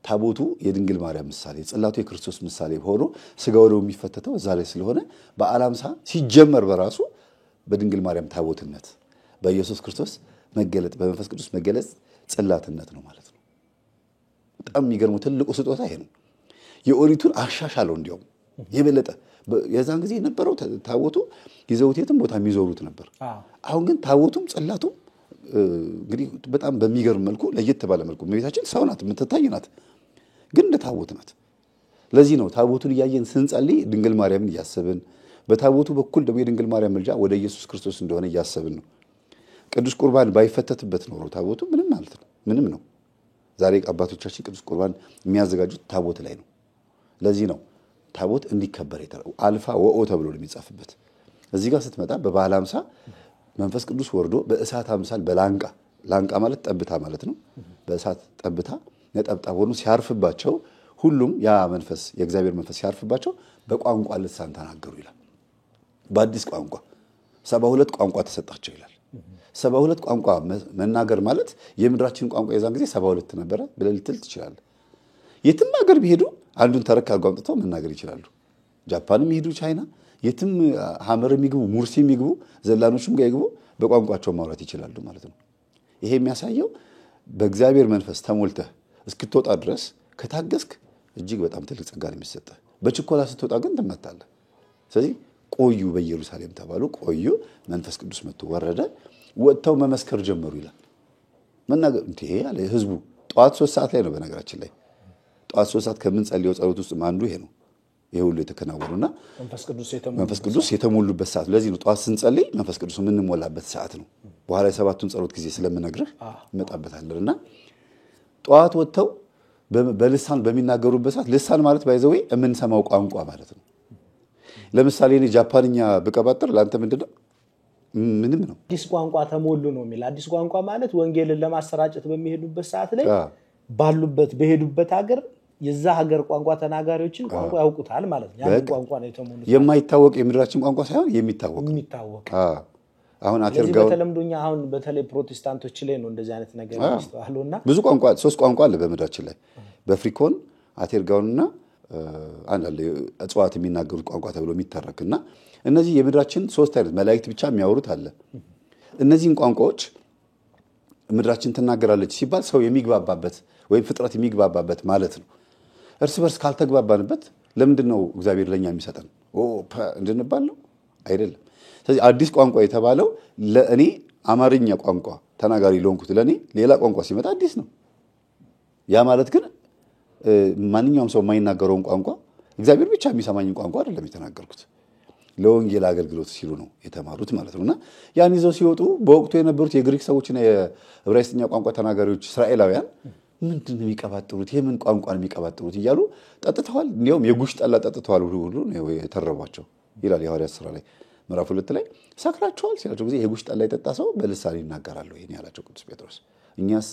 ታቦቱ የድንግል ማርያም ምሳሌ፣ ጽላቱ የክርስቶስ ምሳሌ ሆኖ ስጋው ደግሞ የሚፈተተው እዛ ላይ ስለሆነ በዓለ ሃምሳ ሲጀመር በራሱ በድንግል ማርያም ታቦትነት በኢየሱስ ክርስቶስ መገለጥ በመንፈስ ቅዱስ መገለጽ ጽላትነት ነው ማለት ነው። በጣም የሚገርመው ትልቁ ስጦታ ይሄ ነው። የኦሪቱን አሻሻለው እንዲያውም የበለጠ የዛን ጊዜ የነበረው ታቦቱ ይዘውት የትም ቦታ የሚዞሩት ነበር። አሁን ግን ታቦቱም ጽላቱም እንግዲህ በጣም በሚገርም መልኩ ለየት ባለ መልኩ እመቤታችን ሰው ናት፣ የምትታይ ናት፣ ግን እንደ ታቦት ናት። ለዚህ ነው ታቦቱን እያየን ስንጸልይ ድንግል ማርያምን እያሰብን በታቦቱ በኩል ደግሞ የድንግል ማርያም ምልጃ ወደ ኢየሱስ ክርስቶስ እንደሆነ እያሰብን ነው። ቅዱስ ቁርባን ባይፈተትበት ኖሮ ታቦቱ ምንም ማለት ነው ምንም ነው። ዛሬ አባቶቻችን ቅዱስ ቁርባን የሚያዘጋጁት ታቦት ላይ ነው። ለዚህ ነው ታቦት እንዲከበር የተደረገው አልፋ ወኦ ተብሎ የሚጻፍበት። እዚህ ጋር ስትመጣ በበዓለ ሃምሳ መንፈስ ቅዱስ ወርዶ በእሳት አምሳል ላንቃ ማለት ጠብታ ማለት ነው። በእሳት ጠብታ ነጠብጣብ ሆኖ ሲያርፍባቸው ሁሉም ያ መንፈስ የእግዚአብሔር መንፈስ ሲያርፍባቸው በቋንቋ ልሳን ተናገሩ ይላል። በአዲስ ቋንቋ 72 ቋንቋ ተሰጣቸው ይላል። 72 ቋንቋ መናገር ማለት የምድራችን ቋንቋ የዛን ጊዜ 72 ነበረ ብለህ ልትል ትችላለህ። የትም ሀገር ቢሄዱ አንዱን ተረክ አድርገው አምጥተው መናገር ይችላሉ። ጃፓንም ይሄዱ ቻይና፣ የትም ሐመር የሚግቡ ሙርሲ የሚግቡ ዘላኖችም ጋር ይግቡ በቋንቋቸው ማውራት ይችላሉ ማለት ነው። ይሄ የሚያሳየው በእግዚአብሔር መንፈስ ተሞልተህ እስክትወጣ ድረስ ከታገስክ እጅግ በጣም ትልቅ ጸጋ ነው የሚሰጥህ። በችኮላ ስትወጣ ግን ትመታለህ። ስለዚህ ቆዩ በኢየሩሳሌም ተባሉ። ቆዩ፣ መንፈስ ቅዱስ መጥቶ ወረደ። ወጥተው መመስከር ጀመሩ ይላል። መናገር እንዴ ያለ ህዝቡ ጠዋት 3 ሰዓት ላይ ነው። በነገራችን ላይ ጠዋት 3 ሰዓት ከምንጸልየው ጸሎት ውስጥ አንዱ ይሄ ነው። ይሄ ሁሉ የተከናወነና መንፈስ ቅዱስ የተሞሉበት ሰዓት። ለዚህ ነው ጠዋት ስንጸልይ መንፈስ ቅዱስ የምንሞላበት ሰዓት ነው። በኋላ የሰባቱን ጸሎት ጊዜ ስለምነግርህ እንመጣበታለንና ጠዋት ወጥተው በልሳን በሚናገሩበት ሰዓት ልሳን ማለት ባይዘው የምንሰማው ቋንቋ ማለት ነው። ለምሳሌ እኔ ጃፓንኛ ብቀባጥር ላንተ ምንድነው? ምንም ነው። አዲስ ቋንቋ ተሞሉ ነው የሚል። አዲስ ቋንቋ ማለት ወንጌልን ለማሰራጨት በሚሄዱበት ሰዓት ላይ ባሉበት በሄዱበት ሀገር የዛ ሀገር ቋንቋ ተናጋሪዎችን ቋንቋ ያውቁታል ማለት ነው። ያን ቋንቋ ነው የተሞሉት። የማይታወቅ የምድራችን ቋንቋ ሳይሆን የሚታወቅ አሁን አቴርጋው በተለምዶኛ አሁን በተለይ ፕሮቴስታንቶች ላይ ነው እንደዚህ አይነት ነገር ይስተዋሉና ብዙ ቋንቋ 3 ቋንቋ አለ በምድራችን ላይ በፍሪኮን አቴርጋውንና አንድ አለ እጽዋት የሚናገሩት ቋንቋ ተብሎ የሚተረክና እነዚህ የምድራችን 3 አይነት መላእክት ብቻ የሚያወሩት አለ። እነዚህን ቋንቋዎች ምድራችን ትናገራለች ሲባል ሰው የሚግባባበት ወይም ፍጥረት የሚግባባበት ማለት ነው። እርስ በርስ ካልተግባባንበት ለምንድን ነው እግዚአብሔር ለኛ የሚሰጠን እንድንባል ነው? አይደለም። ስለዚህ አዲስ ቋንቋ የተባለው ለእኔ አማርኛ ቋንቋ ተናጋሪ ለሆንኩት ለእኔ ሌላ ቋንቋ ሲመጣ አዲስ ነው። ያ ማለት ግን ማንኛውም ሰው የማይናገረውን ቋንቋ እግዚአብሔር ብቻ የሚሰማኝን ቋንቋ አይደለም የተናገርኩት። ለወንጌል አገልግሎት ሲሉ ነው የተማሩት ማለት ነውና ያን ይዘው ሲወጡ በወቅቱ የነበሩት የግሪክ ሰዎችና የዕብራይስጥኛ ቋንቋ ተናጋሪዎች እስራኤላውያን ምንድነው የሚቀባጥሩት? የምን ቋንቋ ነው የሚቀባጥሩት እያሉ ጠጥተዋል። እንዲያውም የጉሽ ጠላ ጠጥተዋል ሁሉ ነው የተረቧቸው ይላል የሐዋርያት ሥራ ላይ ምዕራፍ 2 ላይ ሰክራቸዋል ሲላቸው ጊዜ የጉሽ ጠላ የጠጣ ሰው በልሳን ይናገራል ይሄን ያላቸው ቅዱስ ጴጥሮስ። እኛስ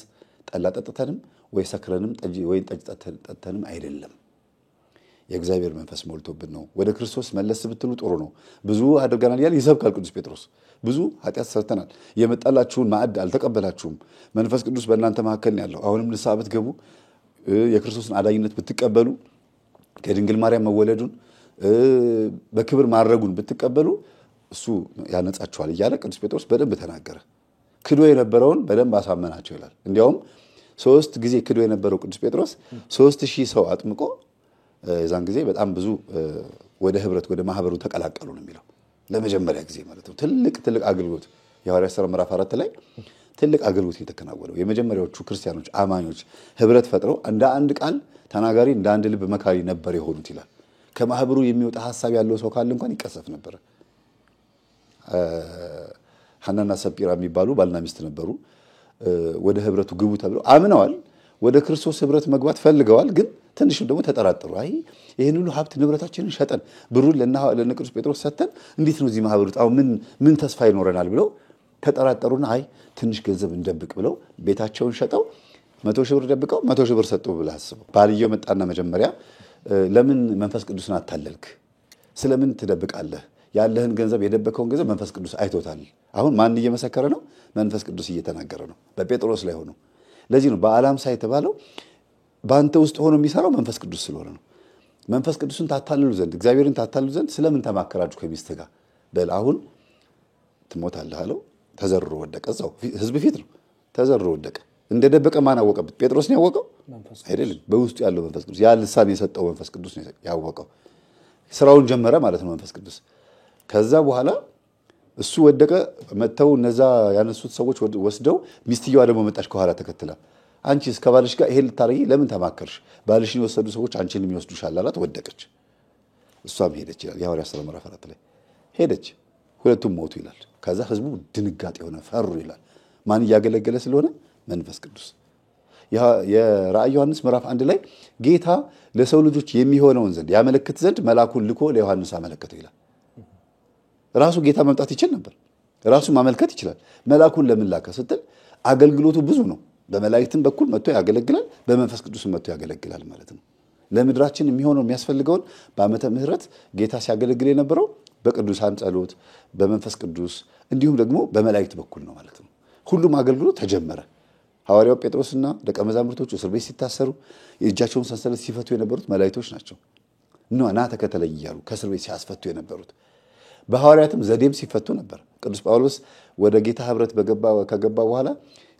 ጠላ ጠጥተንም ወይ ሰክረንም ወይ ጠጅ ጠጥተንም አይደለም፣ የእግዚአብሔር መንፈስ ሞልቶብን ነው። ወደ ክርስቶስ መለስ ብትሉ ጥሩ ነው። ብዙ አድርገናል ያለ ይሰብካል ቅዱስ ጴጥሮስ። ብዙ ኃጢአት ሰርተናል፣ የመጣላችሁን ማዕድ አልተቀበላችሁም፣ መንፈስ ቅዱስ በእናንተ መካከል ነው ያለው። አሁንም ንስሐ ብትገቡ የክርስቶስን አዳኝነት ብትቀበሉ ከድንግል ማርያም መወለዱን በክብር ማድረጉን ብትቀበሉ እሱ ያነጻችኋል እያለ ቅዱስ ጴጥሮስ በደንብ ተናገረ። ክዶ የነበረውን በደንብ አሳመናቸው ይላል። እንዲያውም 3 ጊዜ ክዶ የነበረው ቅዱስ ጴጥሮስ 3000 ሰው አጥምቆ የዛን ጊዜ በጣም ብዙ ወደ ህብረት ወደ ማህበሩ ተቀላቀሉ ነው የሚለው። ለመጀመሪያ ጊዜ ማለት ነው። ትልቅ አገልግሎት የሐዋርያት ሥራ ምዕራፍ 4 ላይ ትልቅ አገልግሎት የተከናወነው የመጀመሪያዎቹ ክርስቲያኖች አማኞች ህብረት ፈጥረው እንደ አንድ ቃል ተናጋሪ እንደ አንድ ልብ መካሪ ነበር የሆኑት ይላል። ከማህበሩ የሚወጣ ሐሳብ ያለው ሰው ካለ እንኳን ይቀሰፍ ነበር። ሐናና ሰጲራ የሚባሉ ባልና ሚስት ነበሩ። ወደ ህብረቱ ግቡ ተብለው አምነዋል። ወደ ክርስቶስ ህብረት መግባት ፈልገዋል። ግን ትንሽም ደግሞ ተጠራጠሩ። አይ ይሄን ሁሉ ሀብት ንብረታችንን ሸጠን ብሩን ለነ ቅዱስ ጴጥሮስ ሰጥተን እንዴት ነው እዚህ ማህበር ውስጥ አሁን ምን ተስፋ ይኖረናል ብለው ተጠራጠሩና አይ ትንሽ ገንዘብ እንደብቅ ብለው ቤታቸውን ሸጠው 100 ሺህ ብር ደብቀው 100 ሺህ ብር ሰጡ ብለው አስበው። ባልየው መጣና መጀመሪያ ለምን መንፈስ ቅዱስን አታለልክ? ስለምን ትደብቃለህ? ያለህን ገንዘብ የደበከውን ገንዘብ መንፈስ ቅዱስ አይቶታል። አሁን ማን እየመሰከረ ነው? መንፈስ ቅዱስ እየተናገረ ነው በጴጥሮስ ላይ ሆኖ። ለዚህ ነው በአላምሳ የተባለው በአንተ ውስጥ ሆኖ የሚሰራው መንፈስ ቅዱስ ስለሆነ ነው። መንፈስ ቅዱስን ታታልሉ ዘንድ እግዚአብሔርን ታታልሉ ዘንድ ስለምን ተማከራችሁ ከሚስትህ ጋር? በል አሁን ትሞታለህ አለው። ተዘርሮ ወደቀ። እዛው ህዝብ ፊት ነው ተዘርሮ ወደቀ። እንደደበቀ ማን አወቀበት? ጴጥሮስ ነው ያወቀው አይደለም። በውስጡ ያለው መንፈስ ቅዱስ ያ ልሳን የሰጠው መንፈስ ቅዱስ ነው ያወቀው። ስራውን ጀመረ ማለት ነው መንፈስ ቅዱስ። ከዛ በኋላ እሱ ወደቀ። መተው እነዛ ያነሱት ሰዎች ወስደው ሚስትየዋ ደግሞ መጣች ከኋላ ተከትላ። አንቺስ ከባልሽ ጋር ይሄን ልታረጊ ለምን ተማከርሽ? ባልሽን የወሰዱ ሰዎች አንቺን የሚወስዱሻል አላት። ወደቀች። እሷም ሄደች ይላል የሐዋርያት ሥራ ምዕራፍ 4 ላይ ሄደች። ሁለቱም ሞቱ ይላል። ከዛ ህዝቡ ድንጋጤ ሆነ፣ ፈሩ ይላል። ማን እያገለገለ ስለሆነ? መንፈስ ቅዱስ። የራእይ ዮሐንስ ምዕራፍ 1 ላይ ጌታ ለሰው ልጆች የሚሆነውን ዘንድ ያመለክት ዘንድ መልአኩን ልኮ ለዮሐንስ አመለከተው ይላል። ራሱ ጌታ መምጣት ይችል ነበር፣ ራሱ ማመልከት ይችላል። መልአኩን ለምን ላከ ስትል አገልግሎቱ ብዙ ነው። በመላእክትም በኩል መጥቶ ያገለግላል፣ በመንፈስ ቅዱስም መጥቶ ያገለግላል ማለት ነው። ለምድራችን የሚሆነው የሚያስፈልገውን በዓመተ ምሕረት ጌታ ሲያገለግል የነበረው በቅዱሳን ጸሎት፣ በመንፈስ ቅዱስ እንዲሁም ደግሞ በመላእክት በኩል ነው ማለት ነው። ሁሉም አገልግሎት ተጀመረ። ሐዋርያው ጴጥሮስና ደቀ መዛሙርቶቹ እስር ቤት ሲታሰሩ የእጃቸውን ሰንሰለት ሲፈቱ የነበሩት መላእክቶች ናቸው። ና ተከተለኝ እያሉ ከእስር ቤት ሲያስፈቱ የነበሩት። በሐዋርያትም ዘዴም ሲፈቱ ነበር። ቅዱስ ጳውሎስ ወደ ጌታ ህብረት ከገባ በኋላ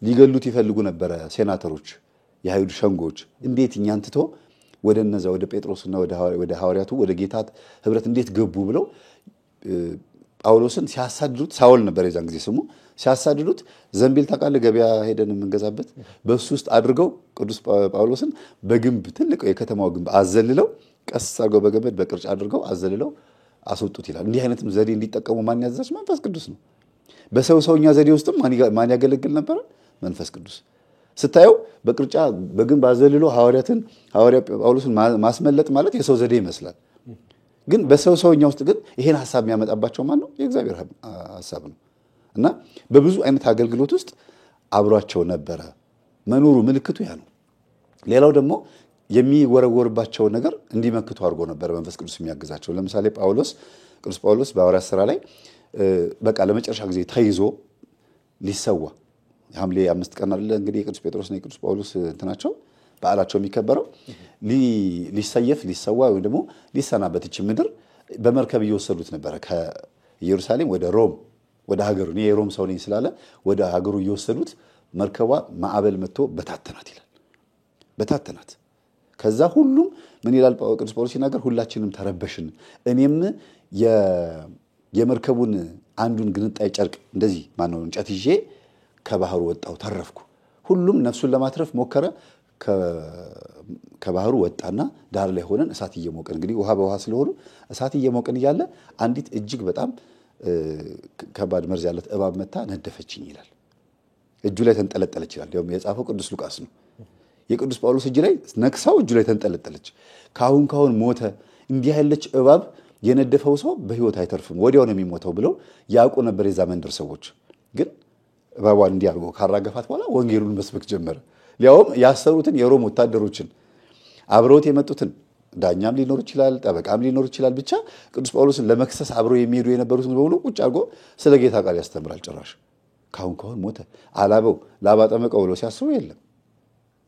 ሊገሉት ይፈልጉ ነበረ ሴናተሮች፣ የአይሁድ ሸንጎች። እንዴት እኛን ትቶ ወደ እነዛ ወደ ጴጥሮስና ወደ ሐዋርያቱ ወደ ጌታ ህብረት እንዴት ገቡ ብለው ጳውሎስን ሲያሳድዱት፣ ሳውል ነበር የዛን ጊዜ ስሙ። ሲያሳድዱት ዘንቢል ታውቃለህ፣ ገበያ ሄደን የምንገዛበት በሱ ውስጥ አድርገው ቅዱስ ጳውሎስን በግንብ ትልቅ የከተማው ግንብ አዘልለው ቀስ አድርገው በገመድ በቅርጫ አድርገው አዘልለው አስወጡት ይላል። እንዲህ አይነትም ዘዴ እንዲጠቀሙ ማን ያዘዛቸው? መንፈስ ቅዱስ ነው። በሰውኛ ዘዴ ውስጥም ማን ያገለግል ነበረ? መንፈስ ቅዱስ። ስታየው በቅርጫ በግንብ አዘልሎ ሐዋርያ ጳውሎስን ማስመለጥ ማለት የሰው ዘዴ ይመስላል። ግን በሰውኛ ውስጥ ግን ይሄን ሐሳብ የሚያመጣባቸው ማን ነው? የእግዚአብሔር ሐሳብ ነው። እና በብዙ አይነት አገልግሎት ውስጥ አብሯቸው ነበረ መኖሩ ምልክቱ ያ ነው። ሌላው ደግሞ የሚወረወርባቸው ነገር እንዲመክቱ አድርጎ ነበር መንፈስ ቅዱስ የሚያግዛቸው። ለምሳሌ ቅዱስ ጳውሎስ በሐዋርያት ሥራ ላይ በቃ ለመጨረሻ ጊዜ ተይዞ ሊሰዋ ሐምሌ 5 ቀን አይደለ እንግዲህ የቅዱስ ጴጥሮስና የቅዱስ ጳውሎስ እንትናቸው በዓላቸው የሚከበረው ሊሰዋ ወይም ደግሞ ሊሰናበት ይች ምድር በመርከብ እየወሰዱት ነበረ ከኢየሩሳሌም ወደ ሮም ወደ ሀገሩ። እኔ የሮም ሰው ነኝ ስላለ ወደ ሀገሩ እየወሰዱት መርከቧ ማዕበል መጥቶ በታተናት ይላል። በታተናት። ከዛ ሁሉም ምን ይላል ቅዱስ ጳውሎስ ሲናገር፣ ሁላችንም ተረበሽን፣ እኔም የመርከቡን አንዱን ግንጣይ ጨርቅ እንደዚህ ማነው እንጨት ይዤ ከባህሩ ወጣው ተረፍኩ። ሁሉም ነፍሱን ለማትረፍ ሞከረ። ከባህሩ ወጣና ዳር ላይ ሆነን እሳት እየሞቀን እንግዲህ ውሃ በውሃ ስለሆኑ እሳት እየሞቀን እያለ አንዲት እጅግ በጣም ከባድ መርዝ ያለት እባብ መታ ነደፈችኝ ይላል። እጁ ላይ ተንጠለጠለች ይላል። ያው የጻፈው ቅዱስ ሉቃስ ነው። የቅዱስ ጳውሎስ እጅ ላይ ነክሳው እጁ ላይ ተንጠለጠለች። ካሁን ሞተ። እንዲህ ያለች እባብ የነደፈው ሰው በህይወት አይተርፍም፣ ወዲያው ነው የሚሞተው ብለው ያውቁ ነበር የዛ መንደር ሰዎች። ግን እባቧን እንዲህ አድርጎ ካራገፋት በኋላ ወንጌሉን መስበክ ጀመረ። ሊያውም ያሰሩትን የሮም ወታደሮችን አብረውት የመጡትን ዳኛም ሊኖር ይችላል፣ ጠበቃም ሊኖር ይችላል። ብቻ ቅዱስ ጳውሎስን ለመክሰስ አብረው የሚሄዱ የነበሩትን በሙሉ ቁጭ አድርጎ ስለ ጌታ ቃል ያስተምራል። ጭራሽ ካሁን ሞተ አላበው ላባ ጠመቀው ብሎ ሲያስቡ የለም።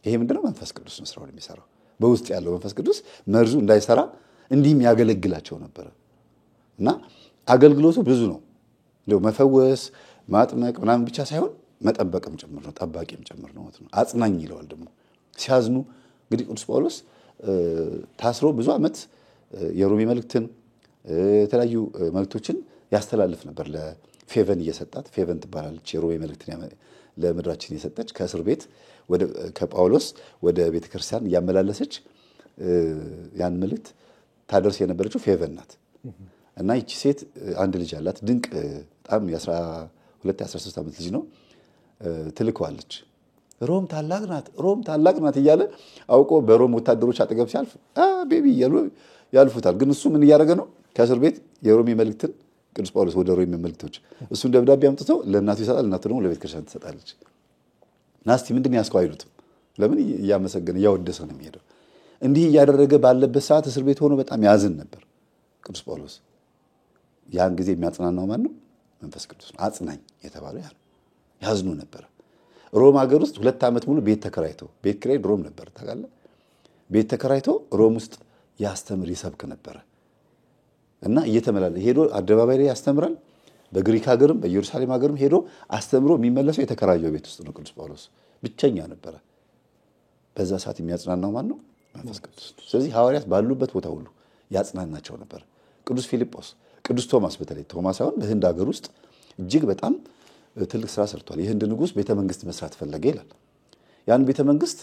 ይሄ ምንድነው? መንፈስ ቅዱስ ነው ስራውን የሚሰራው። በውስጥ ያለው መንፈስ ቅዱስ መርዙ እንዳይሰራ እንዲህም ያገለግላቸው ነበረ። እና አገልግሎቱ ብዙ ነው። እንደው መፈወስ ማጥመቅ ምናምን ብቻ ሳይሆን መጠበቅም ጭምር ነው፣ ጠባቂም ጭምር ነው ማለት ነው። አጽናኝ ይለዋል ደግሞ ሲያዝኑ። እንግዲህ ቅዱስ ጳውሎስ ታስሮ ብዙ ዓመት የሮሜ መልእክትን የተለያዩ መልእክቶችን ያስተላልፍ ነበር ለፌቨን እየሰጣት። ፌቨን ትባላለች የሮሜ መልእክትን ለምድራችን የሰጠች ከእስር ቤት ከጳውሎስ ወደ ቤተክርስቲያን እያመላለሰች ያን መልእክት ታደርስ የነበረችው ፌቨን ናት። እና ይቺ ሴት አንድ ልጅ አላት። ድንቅ በጣም የ12-13 ዓመት ልጅ ነው። ትልከዋለች። ሮም ታላቅ ናት እያለ አውቆ በሮም ወታደሮች አጠገብ ሲያልፍ ቤቢ እያሉ ያልፉታል። ግን እሱ ምን እያደረገ ነው? ከእስር ቤት የሮሜ መልእክትን ቅዱስ ጳውሎስ ወደ ሮሜ መልእክቶች እሱን ደብዳቤ አምጥቶ ለእናቱ ይሰጣል። እናቱ ደግሞ ለቤተ ክርስቲያን ትሰጣለች። ናስቲ ምንድን ያስከው አይሉትም። ለምን? እያመሰገነ እያወደሰ ነው የሚሄደው። እንዲህ እያደረገ ባለበት ሰዓት እስር ቤት ሆኖ በጣም ያዝን ነበር ቅዱስ ጳውሎስ። ያን ጊዜ የሚያጽናናው ማን ነው? መንፈስ ቅዱስ ነው። አጽናኝ የተባለው ያ ነው። ያዝኑ ነበር። ሮም ሀገር ውስጥ 2 ዓመት ሙሉ ቤት ተከራይቶ፣ ቤት ኪራይ ሮም ነበር ታውቃለህ። ቤት ተከራይቶ ሮም ውስጥ ያስተምር ይሰብክ ነበር እና እየተመላለሰ ሄዶ አደባባይ ላይ ያስተምራል። በግሪክ ሀገርም በኢየሩሳሌም ሀገርም ሄዶ አስተምሮ የሚመለሰው የተከራየው ቤት ውስጥ ነው። ቅዱስ ጳውሎስ ብቸኛ ነበረ። በዛ ሰዓት የሚያጽናናው ማን ነው? መንፈስ ቅዱስ። ስለዚህ ሐዋርያት ባሉበት ቦታ ሁሉ ያጽናናቸው ነበር። ቅዱስ ፊልጶስ፣ ቅዱስ ቶማስ፣ በተለይ ቶማስ አሁን በህንድ ሀገር ውስጥ እጅግ በጣም ትልቅ ስራ ሰርቷል። የህንድ ንጉሥ ቤተመንግስት መስራት ፈለገ ይላል። ያን ቤተመንግስት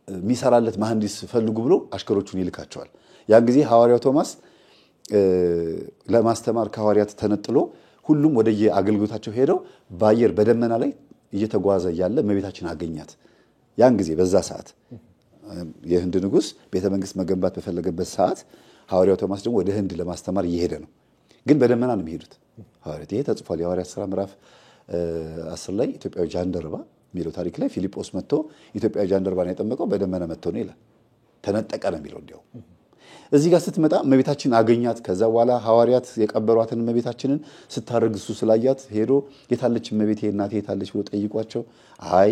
የሚሰራለት መሐንዲስ ፈልጉ ብሎ አሽከሮቹን ይልካቸዋል። ያን ጊዜ ሐዋርያው ቶማስ ለማስተማር ከሐዋርያት ተነጥሎ ሁሉም ወደየ አገልግሎታቸው ሄደው በአየር በደመና ላይ እየተጓዘ ያለ እመቤታችን አገኛት። ያን ጊዜ በዛ ሰዓት የህንድ ንጉሥ ቤተመንግስት መገንባት በፈለገበት ሰዓት ሐዋርያው ቶማስ ደግሞ ወደ ህንድ ለማስተማር እየሄደ ነው። ግን በደመና ነው የሚሄዱት ሐዋርያት። ይሄ ተጽፏል። የሐዋርያት ሥራ ምዕራፍ 10 ላይ ኢትዮጵያዊ ጃንደረባ የሚለው ታሪክ ላይ ፊልጶስ መጥቶ ኢትዮጵያዊ ጃንደረባን ያጠመቀው በደመና መጥቶ ነው ይላል። ተነጠቀ ነው የሚለው። እንዲያው እዚህ ጋር ስትመጣ እመቤታችን አገኛት። ከዛ በኋላ ሐዋርያት የቀበሯትን እመቤታችንን ስታርግ እሱ ስላያት ሄዶ የታለች እመቤቴ እናቴ የታለች ብሎ ጠይቋቸው፣ አይ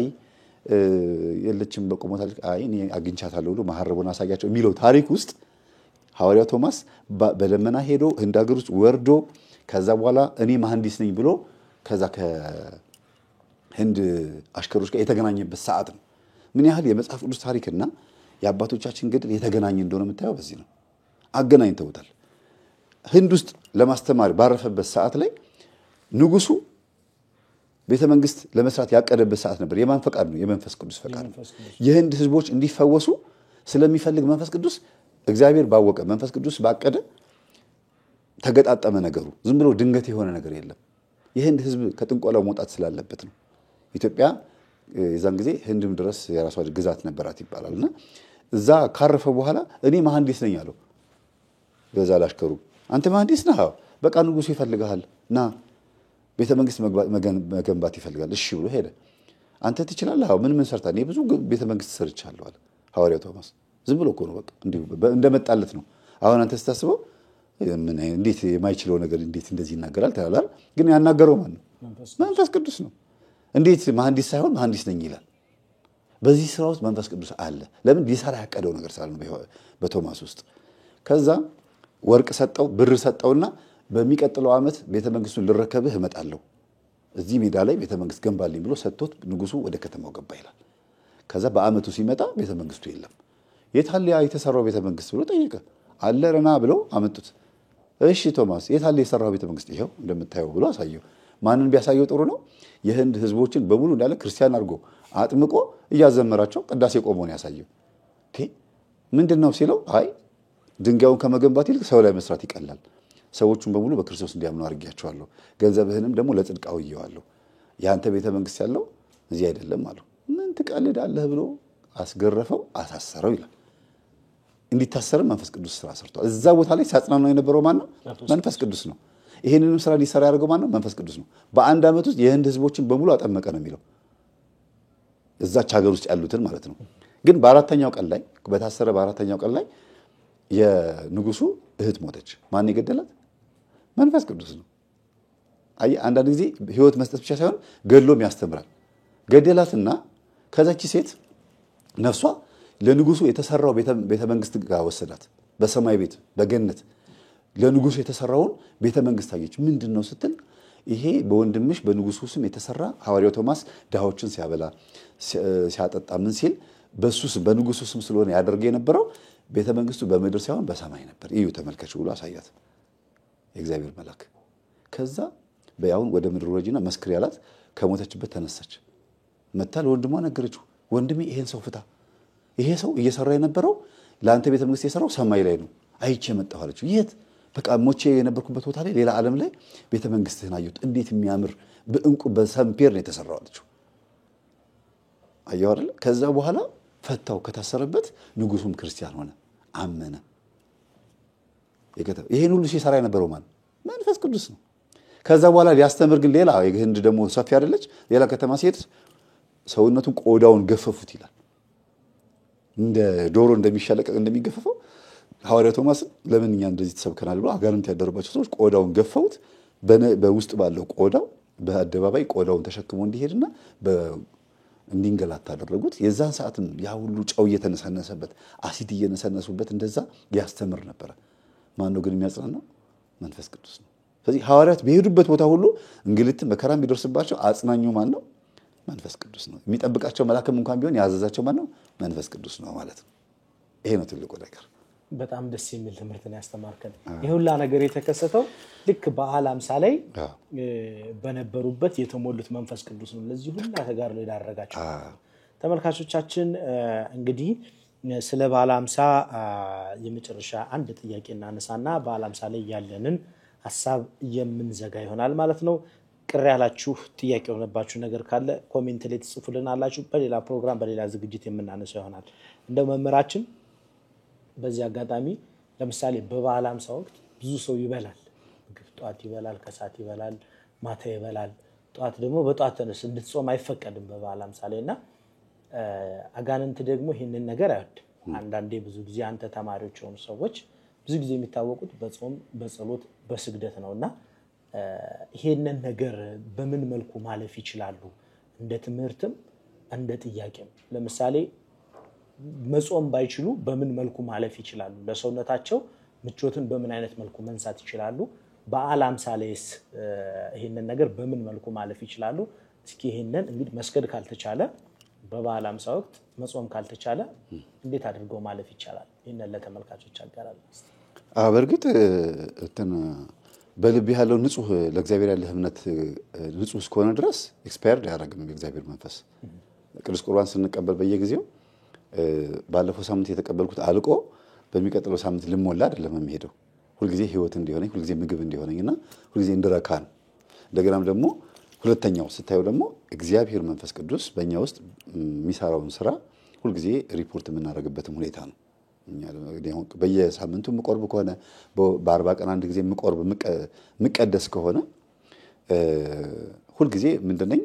የለችም በቆሞታል፣ አይ እኔ አግኝቻታለሁ ብሎ መሐረቡን አሳያቸው የሚለው ታሪክ ውስጥ ሐዋርያው ቶማስ በደመና ሄዶ ህንድ ሀገር ውስጥ ወርዶ ከዛ በኋላ እኔ መሐንዲስ ነኝ ብሎ ከዛ ከህንድ አሽከሮች ጋር የተገናኘበት ሰዓት ነው። ምን ያህል የመጽሐፍ ቅዱስ ታሪክና የአባቶቻችን ገድል የተገናኘ እንደሆነ የምታየው በዚህ ነው። አገናኝተውታል። ህንድ ውስጥ ለማስተማር ባረፈበት ሰዓት ላይ ንጉሱ ቤተመንግስት ለመስራት ያቀደበት ሰዓት ነበር። የማን ፈቃድ ነው? የመንፈስ ቅዱስ ፈቃድ ነው። የህንድ ህዝቦች እንዲፈወሱ ስለሚፈልግ መንፈስ ቅዱስ እግዚአብሔር ባወቀ መንፈስ ቅዱስ ባቀደ ተገጣጠመ ነገሩ። ዝም ብሎ ድንገት የሆነ ነገር የለም። የህንድ ህዝብ ከጥንቆላው መውጣት ስላለበት ነው። ኢትዮጵያ የዛን ጊዜ ህንድም ድረስ የራሷ ግዛት ነበራት ይባላልና እዛ ካረፈ በኋላ እኔ መሐንዲስ ነኝ አለው። በዛ ላሽከሩ አንተ መሐንዲስ ነህ? አዎ። በቃ ንጉሱ ይፈልጋል ና ቤተመንግስት መገንባት ይፈልጋል። እሺ ብሎ ሄደ። አንተ ትችላለህ? አዎ። ምን ሰርታ? እኔ ብዙ ቤተመንግስት ሰርቻለሁ አለ ሐዋርያው ቶማስ። ዝም ብሎ እኮ ነው በቃ እንዲሁ እንደመጣለት ነው። አሁን አንተ ስታስበው እንዴት የማይችለው ነገር እንዴት እንደዚህ ይናገራል ትላለህ። ግን ያናገረው ማን ነው? መንፈስ ቅዱስ ነው። እንዴት መሐንዲስ ሳይሆን መሐንዲስ ነኝ ይላል? በዚህ ስራ ውስጥ መንፈስ ቅዱስ አለ። ለምን? ሊሰራ ያቀደው ነገር ስላለ ነው በቶማስ ውስጥ። ከዛ ወርቅ ሰጠው፣ ብር ሰጠውና በሚቀጥለው ዓመት ቤተመንግስቱን ልረከብህ እመጣለሁ፣ እዚህ ሜዳ ላይ ቤተመንግስት ገንባልኝ ብሎ ሰጥቶት ንጉሱ ወደ ከተማው ገባ ይላል። ከዛ በዓመቱ ሲመጣ ቤተመንግስቱ የለም። የታለ የተሰራው ቤተመንግስት ብሎ ጠየቀ። አለረና ብለው አመጡት። እሺ ቶማስ የታለ የሰራው ቤተመንግስት? ይሄው እንደምታየው ብሎ አሳየው። ማንን ቢያሳየው ጥሩ ነው? የህንድ ህዝቦችን በሙሉ እንዳለ ክርስቲያን አድርጎ አጥምቆ እያዘመራቸው ቅዳሴ ቆሞ ነው ያሳየው። ምንድነው ሲለው፣ አይ ድንጋዩን ከመገንባት ይልቅ ሰው ላይ መስራት ይቀላል። ሰዎቹን በሙሉ በክርስቶስ እንዲያምኑ አድርጌያቸዋለሁ። ገንዘብህንም ደግሞ ለጽድቅ አውየዋለሁ። ያንተ ቤተመንግስት ያለው እዚህ አይደለም አለው። ምን ትቀልዳለህ ብሎ አስገረፈው፣ አሳሰረው ይላል። እንዲታሰርም መንፈስ ቅዱስ ስራ ሰርቷል። እዛ ቦታ ላይ ሲያጽናናው የነበረው ማን ነው? መንፈስ ቅዱስ ነው። ይሄንንም ስራ ሊሰራ ያደርገው ማን ነው? መንፈስ ቅዱስ ነው። በአንድ ዓመት ውስጥ የህንድ ህዝቦችን በሙሉ አጠመቀ ነው የሚለው፣ እዛች ሀገር ውስጥ ያሉትን ማለት ነው። ግን በአራተኛው ቀን ላይ በታሰረ በአራተኛው ቀን ላይ የንጉሱ እህት ሞተች። ማን የገደላት? መንፈስ ቅዱስ ነው። አይ አንዳንድ ጊዜ ህይወት መስጠት ብቻ ሳይሆን ገድሎም ያስተምራል። ገደላትና ከዛች ሴት ነፍሷ ለንጉሱ የተሰራው ቤተመንግስት ጋር ወሰዳት። በሰማይ ቤት በገነት ለንጉሱ የተሰራውን ቤተመንግስት አየች። ምንድነው ስትል፣ ይሄ በወንድምሽ በንጉሱ ስም የተሰራ ሐዋርያው ቶማስ ድሃዎችን ሲያበላ ሲያጠጣ ምን ሲል በሱ ስም በንጉሱ ስም ስለሆነ ያደርገ የነበረው ቤተ መንግስቱ በምድር ሳይሆን በሰማይ ነበር። እዩ ተመልከች ብሎ አሳያት የእግዚአብሔር መልአክ። ከዛ በያውን ወደ ምድር ወረጂና መስክሪ ያላት። ከሞተችበት ተነሳች። መታ ለወንድሟ ነገረችው። ወንድሜ ይሄን ሰው ፍታ፣ ይሄ ሰው እየሰራ የነበረው ለአንተ ቤተ መንግስት የሰራው ሰማይ ላይ ነው፣ አይቼ መጣሁ አለችው። የት? በቃ ሞቼ የነበርኩበት ቦታ ላይ ሌላ ዓለም ላይ ቤተ መንግስትህን አየሁት፣ እንዴት የሚያምር በእንቁ በሰምፔር ነው የተሰራው አለችው። አየው አይደል? ከዛ በኋላ ፈታው ከታሰረበት። ንጉሱም ክርስቲያን ሆነ፣ አመነ። ይሄን ሁሉ ሲሰራ የነበረው ማን? መንፈስ ቅዱስ ነው። ከዛ በኋላ ሊያስተምር ግን ሌላ የህንድ ደግሞ ሰፊ አይደለች፣ ሌላ ከተማ ሲሄድ ሰውነቱን ቆዳውን ገፈፉት ይላል። እንደ ዶሮ እንደሚሻለቀቅ እንደሚገፈፈው ሐዋርያ ቶማስ ለምን እኛ እንደዚህ ተሰብከናል ብሎ አጋንንት ያደረባቸው ሰዎች ቆዳውን ገፈውት በውስጥ ባለው ቆዳው በአደባባይ ቆዳውን ተሸክሞ እንዲሄድና እንዲንገላታ አደረጉት። የዛን ሰዓትም ያ ሁሉ ጨው እየተነሰነሰበት አሲድ እየነሰነሱበት እንደዛ ያስተምር ነበረ። ማን ነው ግን የሚያጽናናው? መንፈስ ቅዱስ ነው። ስለዚህ ሐዋርያት በሄዱበት ቦታ ሁሉ እንግልት መከራም ቢደርስባቸው አጽናኙ ማን ነው? መንፈስ ቅዱስ ነው። የሚጠብቃቸው መልአክም እንኳን ቢሆን ያዘዛቸው ማን ነው? መንፈስ ቅዱስ ነው ማለት ነው። ይሄ ነው ትልቁ ነገር። በጣም ደስ የሚል ትምህርትን ያስተማርከን። ይህ ሁላ ነገር የተከሰተው ልክ በዓለ ሃምሳ ላይ በነበሩበት የተሞሉት መንፈስ ቅዱስ ነው ለዚህ ሁላ ተጋድሎ የዳረጋቸው። ተመልካቾቻችን እንግዲህ ስለ በዓለ ሃምሳ የመጨረሻ አንድ ጥያቄ እናነሳና በዓለ ሃምሳ ላይ ያለንን ሐሳብ የምንዘጋ ይሆናል ማለት ነው። ቅር ያላችሁ ጥያቄ የሆነባችሁ ነገር ካለ ኮሜንት ላይ ትጽፉልናላችሁ። በሌላ ፕሮግራም በሌላ ዝግጅት የምናነሳው ይሆናል። እንደ መምህራችን በዚህ አጋጣሚ ለምሳሌ በበዓለ ሃምሳ ወቅት ብዙ ሰው ይበላል። ምግብ ጧት ይበላል፣ ከሰዓት ይበላል፣ ማታ ይበላል። ጧት ደግሞ በጧት ተነስ እንድትጾም አይፈቀድም በበዓለ ሃምሳ ላይና አጋንንት ደግሞ ይሄንን ነገር አይወድም። አንዳንዴ ብዙ ጊዜ አንተ ተማሪዎች የሆኑ ሰዎች ብዙ ጊዜ የሚታወቁት በጾም በጸሎት በስግደት ነውና ይሄንን ነገር በምን መልኩ ማለፍ ይችላሉ? እንደ ትምህርትም እንደ ጥያቄም ለምሳሌ መጾም ባይችሉ በምን መልኩ ማለፍ ይችላሉ? ለሰውነታቸው ምቾትን በምን አይነት መልኩ መንሳት ይችላሉ? በዓለ ሃምሳ ላይስ ይሄንን ነገር በምን መልኩ ማለፍ ይችላሉ? እስኪ ይሄንን እንግዲህ መስገድ ካልተቻለ በበዓለ ሃምሳ ወቅት መጾም ካልተቻለ እንዴት አድርገው ማለፍ ይቻላል? ይሄንን ለተመልካቾች አጋራለሁ። በእርግጥ በልብ ያለው ንጹህ ለእግዚአብሔር ያለ እምነት ንጹህ እስከሆነ ድረስ ኤክስፓየርድ አያደርግም የእግዚአብሔር መንፈስ። ቅዱስ ቁርባን ስንቀበል በየጊዜው ባለፈው ሳምንት የተቀበልኩት አልቆ በሚቀጥለው ሳምንት ልሞላ አይደለም የሚሄደው። ሁልጊዜ ህይወት እንዲሆነኝ፣ ሁልጊዜ ምግብ እንዲሆነኝና ሁልጊዜ እንድረካ ነው። እንደገናም ደግሞ ሁለተኛው ስታየው ደግሞ እግዚአብሔር መንፈስ ቅዱስ በእኛ ውስጥ የሚሰራውን ስራ ሁልጊዜ ሪፖርት የምናደርግበትም ሁኔታ ነው። በየሳምንቱ የምቆርብ ከሆነ በ40 ቀን አንድ ጊዜ የምቆርብ የምቀደስ ከሆነ ሁልጊዜ ምንድነኝ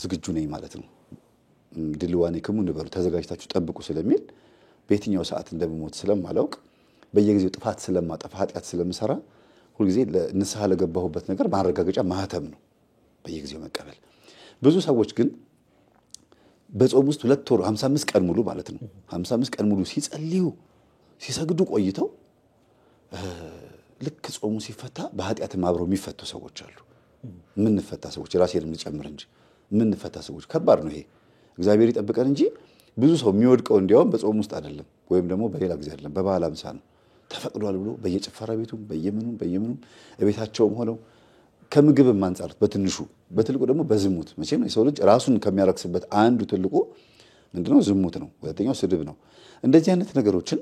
ዝግጁ ነኝ ማለት ነው። ድልዋኔክሙ ንበሩ ተዘጋጅታችሁ ጠብቁ ስለሚል በየትኛው ሰዓት እንደምሞት ስለማላውቅ በየጊዜው ጥፋት ስለማጠፋ ኃጢአት ስለምሰራ ሁልጊዜ ለንስሐ ለገባሁበት ነገር ማረጋገጫ ማህተም ነው በየጊዜው መቀበል። ብዙ ሰዎች ግን በጾም ውስጥ 2 ወር 55 ቀን ሙሉ ማለት ነው 55 ቀን ሙሉ ሲጸልዩ ሲሰግዱ ቆይተው ልክ ጾሙ ሲፈታ በኃጢአት አብረው የሚፈቱ ሰዎች አሉ። ምን ፈታ ሰዎች ራሴንም ልጨምር እንጂ ምን ፈታ ሰዎች ከባድ ነው ይሄ። እግዚአብሔር ይጠብቀን እንጂ ብዙ ሰው የሚወድቀው እንዲያውም በጾም ውስጥ አይደለም ወይም ደግሞ በሌላ ጊዜ አይደለም፣ በበዓለ ሃምሳ ነው። ተፈቅዷል ብሎ በየጭፈራ ቤቱም በየምኑም ቤታቸውም ሆነው ከምግብም አንፃር በትንሹ በትልቁ ደግሞ በዝሙት መቼም ነው የሰው ልጅ ራሱን ከሚያረክስበት አንዱ ትልቁ ምንድነው? ዝሙት ነው። ሁለተኛው ስድብ ነው። እንደዚህ አይነት ነገሮችን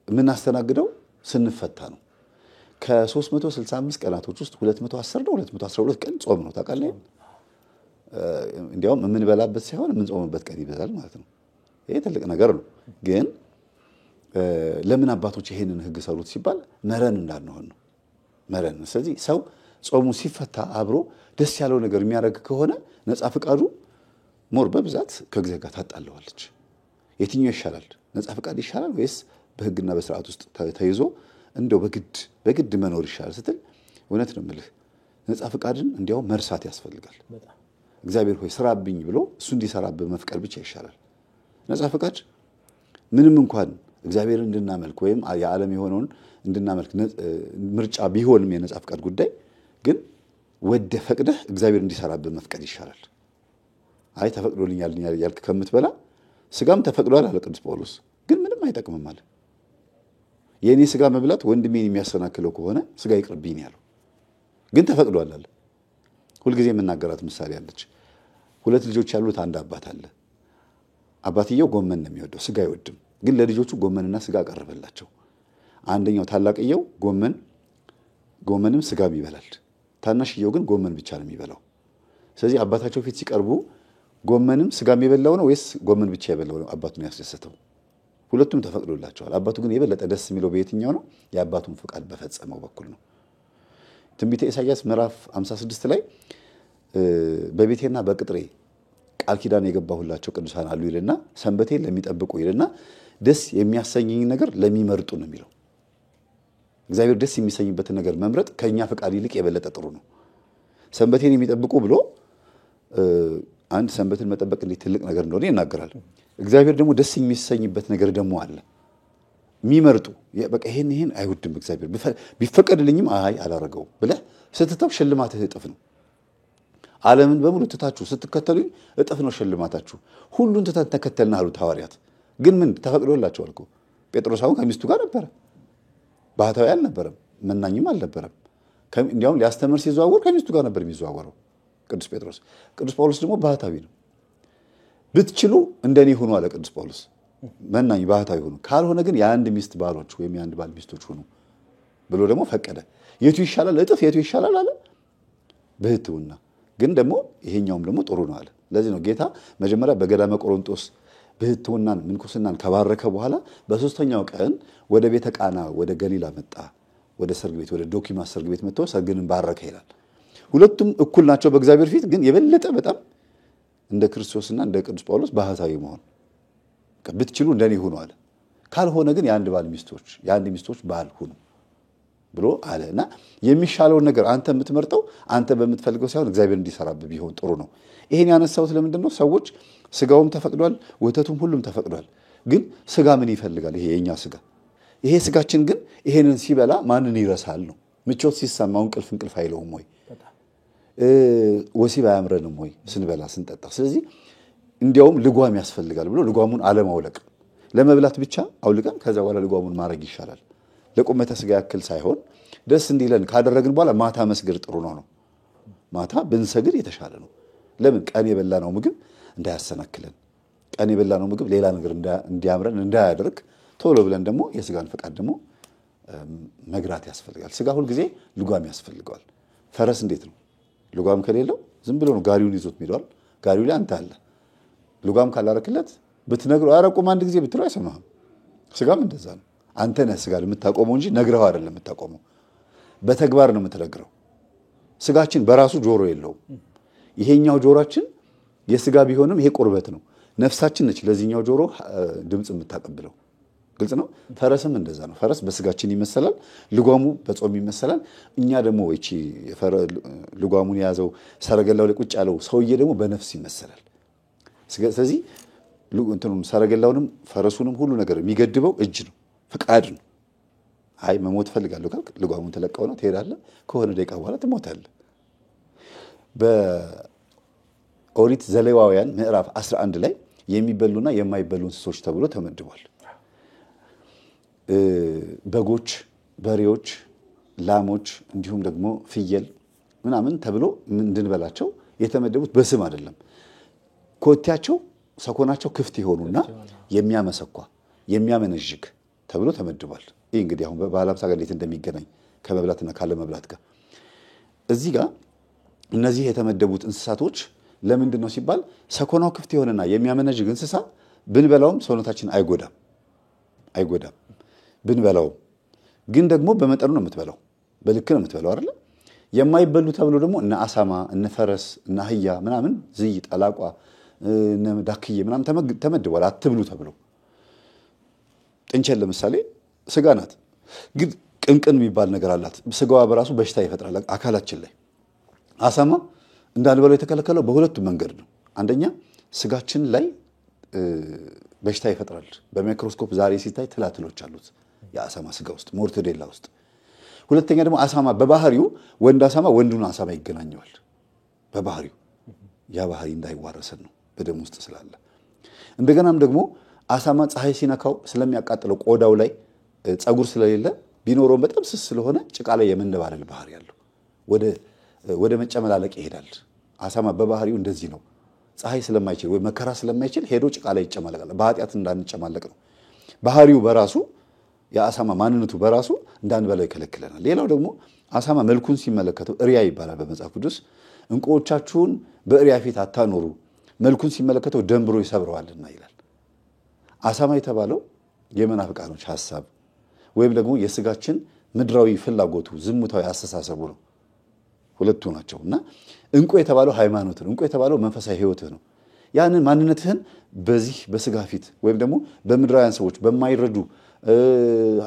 የምናስተናግደው ስንፈታ ነው። ከ365 ቀናቶች ውስጥ 210 ነው 212 ቀን ጾም ነው ታውቃለህ። እንዲያውም የምንበላበት ሳይሆን የምንጾምበት ቀን ይበዛል ማለት ነው። ይሄ ትልቅ ነገር ነው። ግን ለምን አባቶች ይሄንን ህግ ሰሩት ሲባል መረን እንዳንሆን ነው። መረን። ስለዚህ ሰው ጾሙ ሲፈታ አብሮ ደስ ያለው ነገር የሚያደርግ ከሆነ ነፃ ፍቃዱ ሞር በብዛት ከእግዚአብሔር ጋር ታጣለዋለች። የትኛው ይሻላል? ነፃ ፍቃድ ይሻላል ወይስ በህግና በስርዓት ውስጥ ተይዞ እንደው በግድ መኖር ይሻላል ስትል እውነት ነው የምልህ ነፃ ፍቃድን እንዲያው መርሳት ያስፈልጋል። እግዚአብሔር ሆይ ስራብኝ ብሎ እሱ እንዲሰራብህ መፍቀድ ብቻ ይሻላል። ነፃ ፍቃድ ምንም እንኳን እግዚአብሔርን እንድናመልክ ወይም የዓለም የሆነውን እንድናመልክ ምርጫ ቢሆንም የነፃ ፍቃድ ጉዳይ ግን ወደ ፈቅደህ እግዚአብሔር እንዲሰራብህ መፍቀድ ይሻላል። አይ ተፈቅዶልኛል ያልክ ከምትበላ ስጋም ተፈቅዷል አለ ቅዱስ ጳውሎስ፣ ግን ምንም አይጠቅምም አለ። የኔ ስጋ መብላት ወንድሜን የሚያሰናክለው ከሆነ ስጋ ይቅርብኝ ያለው ግን ተፈቅዷል አለ። ሁልጊዜ የምናገራት ምሳሌ አለች። ሁለት ልጆች ያሉት አንድ አባት አለ። አባትየው ጎመን ነው የሚወደው፣ ስጋ አይወድም። ግን ለልጆቹ ጎመንና ስጋ አቀረበላቸው። አንደኛው ታላቅየው ጎመንም ስጋም ይበላል። ታናሽየው ግን ጎመን ብቻ ነው የሚበላው። ስለዚህ አባታቸው ፊት ሲቀርቡ ጎመንም ስጋም የበላው ነው ወይስ ጎመን ብቻ የበላው ነው አባቱን ያስደሰተው? ሁለቱም ተፈቅዶላቸዋል። አባቱ ግን የበለጠ ደስ የሚለው በየትኛው ነው? የአባቱን ፍቃድ በፈጸመው በኩል ነው። ትንቢተ ኢሳይያስ ምዕራፍ 56 ላይ በቤቴና በቅጥሬ ቃል ኪዳን የገባሁላቸው ቅዱሳን አሉ ይልና ሰንበቴን ለሚጠብቁ ይልና ደስ የሚያሰኘኝ ነገር ለሚመርጡ ነው የሚለው። እግዚአብሔር ደስ የሚሰኝበትን ነገር መምረጥ ከኛ ፍቃድ ይልቅ የበለጠ ጥሩ ነው። ሰንበቴን የሚጠብቁ ብሎ አንድ ሰንበትን መጠበቅ እንዴት ትልቅ ነገር እንደሆነ ይናገራል። እግዚአብሔር ደግሞ ደስ የሚሰኝበት ነገር ደግሞ አለ። የሚመርጡ በቃ ይሄን አይወድም እግዚአብሔር ቢፈቀድልኝም አይ አላረገውም ብለህ ስትተው ሽልማትህ እጥፍ ነው። ዓለምን በሙሉ ትታችሁ ስትከተሉኝ እጥፍ ነው ሽልማታችሁ። ሁሉን ትተን ተከተልና አሉት ሐዋርያት። ግን ምን ተፈቅዶላቸዋል እኮ። ጴጥሮስ አሁን ከሚስቱ ጋር ነበረ፣ ባህታዊ አልነበረም፣ መናኝም አልነበረም። እንዲያውም ሊያስተምር ሲዘዋወር ከሚስቱ ጋር ነበር የሚዘዋወረው ቅዱስ ጴጥሮስ። ቅዱስ ጳውሎስ ደግሞ ባህታዊ ነው። ብትችሉ እንደኔ ሆኑ አለ ቅዱስ ጳውሎስ። መናኝ ባህታዊ ሆኑ፣ ካልሆነ ግን የአንድ ሚስት ባሎች ወይም የአንድ ባል ሚስቶች ሆኑ ብሎ ደግሞ ፈቀደ። የቱ ይሻላል? እጥፍ የቱ ይሻላል አለ? ብሕትውና። ግን ደግሞ ይሄኛውም ደግሞ ጥሩ ነው አለ። ለዚህ ነው ጌታ መጀመሪያ በገዳመ ቆሮንጦስ ብሕትውናን ምንኩስናን ከባረከ በኋላ በሶስተኛው ቀን ወደ ቤተ ቃና ወደ ገሊላ መጣ። ወደ ሰርግ ቤት ወደ ዶኪማስ ሰርግ ቤት መጥቶ ሰርግን ባረከ ይላል። ሁለቱም እኩል ናቸው በእግዚአብሔር ፊት። ግን የበለጠ በጣም እንደ ክርስቶስና እንደ ቅዱስ ጳውሎስ ባህታዊ መሆን ብትችሉ እንደኔ ሁኑ አለ። ካልሆነ ግን የአንድ ሚስቶች ባል ሁኑ ብሎ አለ። እና የሚሻለውን ነገር አንተ የምትመርጠው አንተ በምትፈልገው ሳይሆን እግዚአብሔር እንዲሰራብህ ቢሆን ጥሩ ነው። ይሄን ያነሳሁት ለምንድን ነው? ሰዎች ስጋውም ተፈቅዷል፣ ወተቱም ሁሉም ተፈቅዷል። ግን ስጋ ምን ይፈልጋል? ይሄ የኛ ስጋ። ይሄ ስጋችን ግን ይሄንን ሲበላ ማንን ይረሳል ነው? ምቾት ሲሰማው እንቅልፍ አይለውም ወይ? ወሲብ አያምረንም ወይ ስንበላ ስንጠጣ? ስለዚህ እንዲያውም ልጓም ያስፈልጋል ብሎ ልጓሙን አለማውለቅ፣ ለመብላት ብቻ አውልቀን ከዛ በኋላ ልጓሙን ማድረግ ይሻላል። ለቁመተ ስጋ ያክል ሳይሆን ደስ እንዲለን ካደረግን በኋላ ማታ መስገድ ጥሩ ነው። ማታ ብንሰግድ የተሻለ ነው። ለምን? ቀን የበላነው ምግብ እንዳያሰናክለን፣ ቀን የበላነው ምግብ ሌላ ነገር እንዲያምረን እንዳያደርግ ቶሎ ብለን ደግሞ የስጋን ፈቃድ ደግሞ መግራት ያስፈልጋል። ስጋ ሁልጊዜ ልጓም ያስፈልገዋል። ፈረስ እንዴት ነው? ልጓም ከሌለው ዝም ብሎ ነው ጋሪውን ይዞት ሄዷል። ጋሪው ላይ አንተ አለ። ልጓም ካላረክለት ብትነግረው አረቁም አንድ ጊዜ ብትለው አይሰማህም። ስጋም እንደዛ ነው። አንተ ነህ ስጋ የምታቆመው እንጂ ነግረው አይደለም የምታቆመው። በተግባር ነው የምትነግረው። ስጋችን በራሱ ጆሮ የለውም። ይሄኛው ጆሮአችን የስጋ ቢሆንም ይሄ ቁርበት ነው። ነፍሳችን ነች ለዚህኛው ጆሮ ድምፅ የምታቀብለው። ግልጽ ነው። ፈረስም እንደዛ ነው። ፈረስ በስጋችን ይመሰላል፣ ልጓሙ በጾም ይመሰላል። እኛ ደግሞ እቺ ልጓሙን የያዘው ሰረገላው ላይ ቁጭ ያለው ሰውዬ ደግሞ በነፍስ ይመሰላል። ስለዚህ እንትኑም ሰረገላውንም ፈረሱንም ሁሉ ነገር የሚገድበው እጅ ነው፣ ፍቃድ ነው። አይ መሞት ፈልጋለሁ ካልክ ልጓሙን ተለቀው ነው ትሄዳለህ። ከሆነ ደቂቃ በኋላ ትሞታለህ። በኦሪት ዘሌዋውያን ምዕራፍ 11 ላይ የሚበሉና የማይበሉ እንስሶች ተብሎ ተመድቧል። በጎች፣ በሬዎች፣ ላሞች እንዲሁም ደግሞ ፍየል ምናምን ተብሎ እንድንበላቸው የተመደቡት በስም አይደለም። ኮቴያቸው ሰኮናቸው ክፍት የሆኑና የሚያመሰኳ የሚያመነዥግ ተብሎ ተመድቧል። ይህ እንግዲህ አሁን በባለሀብሳ ጋር እንዴት እንደሚገናኝ ከመብላትና ካለ መብላት ጋር እዚህ ጋር እነዚህ የተመደቡት እንስሳቶች ለምንድን ነው ሲባል ሰኮናው ክፍት የሆነና የሚያመነዥግ እንስሳ ብንበላውም ሰውነታችን አይጎዳም። ብንበላው ግን ደግሞ በመጠኑ ነው የምትበላው፣ በልክ ነው የምትበላው አይደል? የማይበሉ ተብሎ ደግሞ እነ አሳማ፣ እነ ፈረስ፣ እነ አህያ ምናምን ዝይ፣ ጠላቋ፣ እነ ዳክዬ ምናምን ተመድቧል አትብሉ ተብሎ። ጥንቸል ለምሳሌ ስጋ ናት፣ ግን ቅንቅን የሚባል ነገር አላት። ስጋዋ በራሱ በሽታ ይፈጥራል አካላችን ላይ። አሳማ እንዳንበላው የተከለከለው በሁለቱም መንገድ ነው። አንደኛ ስጋችን ላይ በሽታ ይፈጥራል። በማይክሮስኮፕ ዛሬ ሲታይ ትላትሎች አሉት የአሳማ ስጋ ውስጥ ሞርተዴላ ውስጥ። ሁለተኛ ደግሞ አሳማ በባህሪው ወንድ አሳማ ወንዱን አሳማ ይገናኘዋል በባህሪው። ያ ባህሪ እንዳይዋረሰን ነው በደም ውስጥ ስላለ። እንደገናም ደግሞ አሳማ ፀሐይ ሲነካው ስለሚያቃጥለው ቆዳው ላይ ጸጉር ስለሌለ ቢኖረው በጣም ስስ ስለሆነ ጭቃ ላይ የመንደባለል ባህሪ ያለው ወደ መጨመላለቅ ይሄዳል። አሳማ በባህሪው እንደዚህ ነው። ፀሐይ ስለማይችል ወይ መከራ ስለማይችል ሄዶ ጭቃ ላይ ይጨማለቃል። በኃጢአት እንዳንጨማለቅ ነው ባህሪው በራሱ። የአሳማ ማንነቱ በራሱ እንዳንበላው ይከለክለናል። ሌላው ደግሞ አሳማ መልኩን ሲመለከተው እሪያ ይባላል በመጽሐፍ ቅዱስ። እንቁዎቻችሁን በእሪያ ፊት አታኖሩ፣ መልኩን ሲመለከተው ደንብሮ ይሰብረዋልና ይላል። አሳማ የተባለው የመናፍቃኖች ሐሳብ ወይም ደግሞ የስጋችን ምድራዊ ፍላጎቱ ዝሙታዊ አስተሳሰቡ ነው። ሁለቱ ናቸውና እንቁ የተባለው ሃይማኖት ነው። እንቁ የተባለው መንፈሳዊ ህይወትህ ነው። ያንን ማንነትህን በዚህ በስጋ ፊት ወይም ደግሞ በምድራውያን ሰዎች በማይረዱ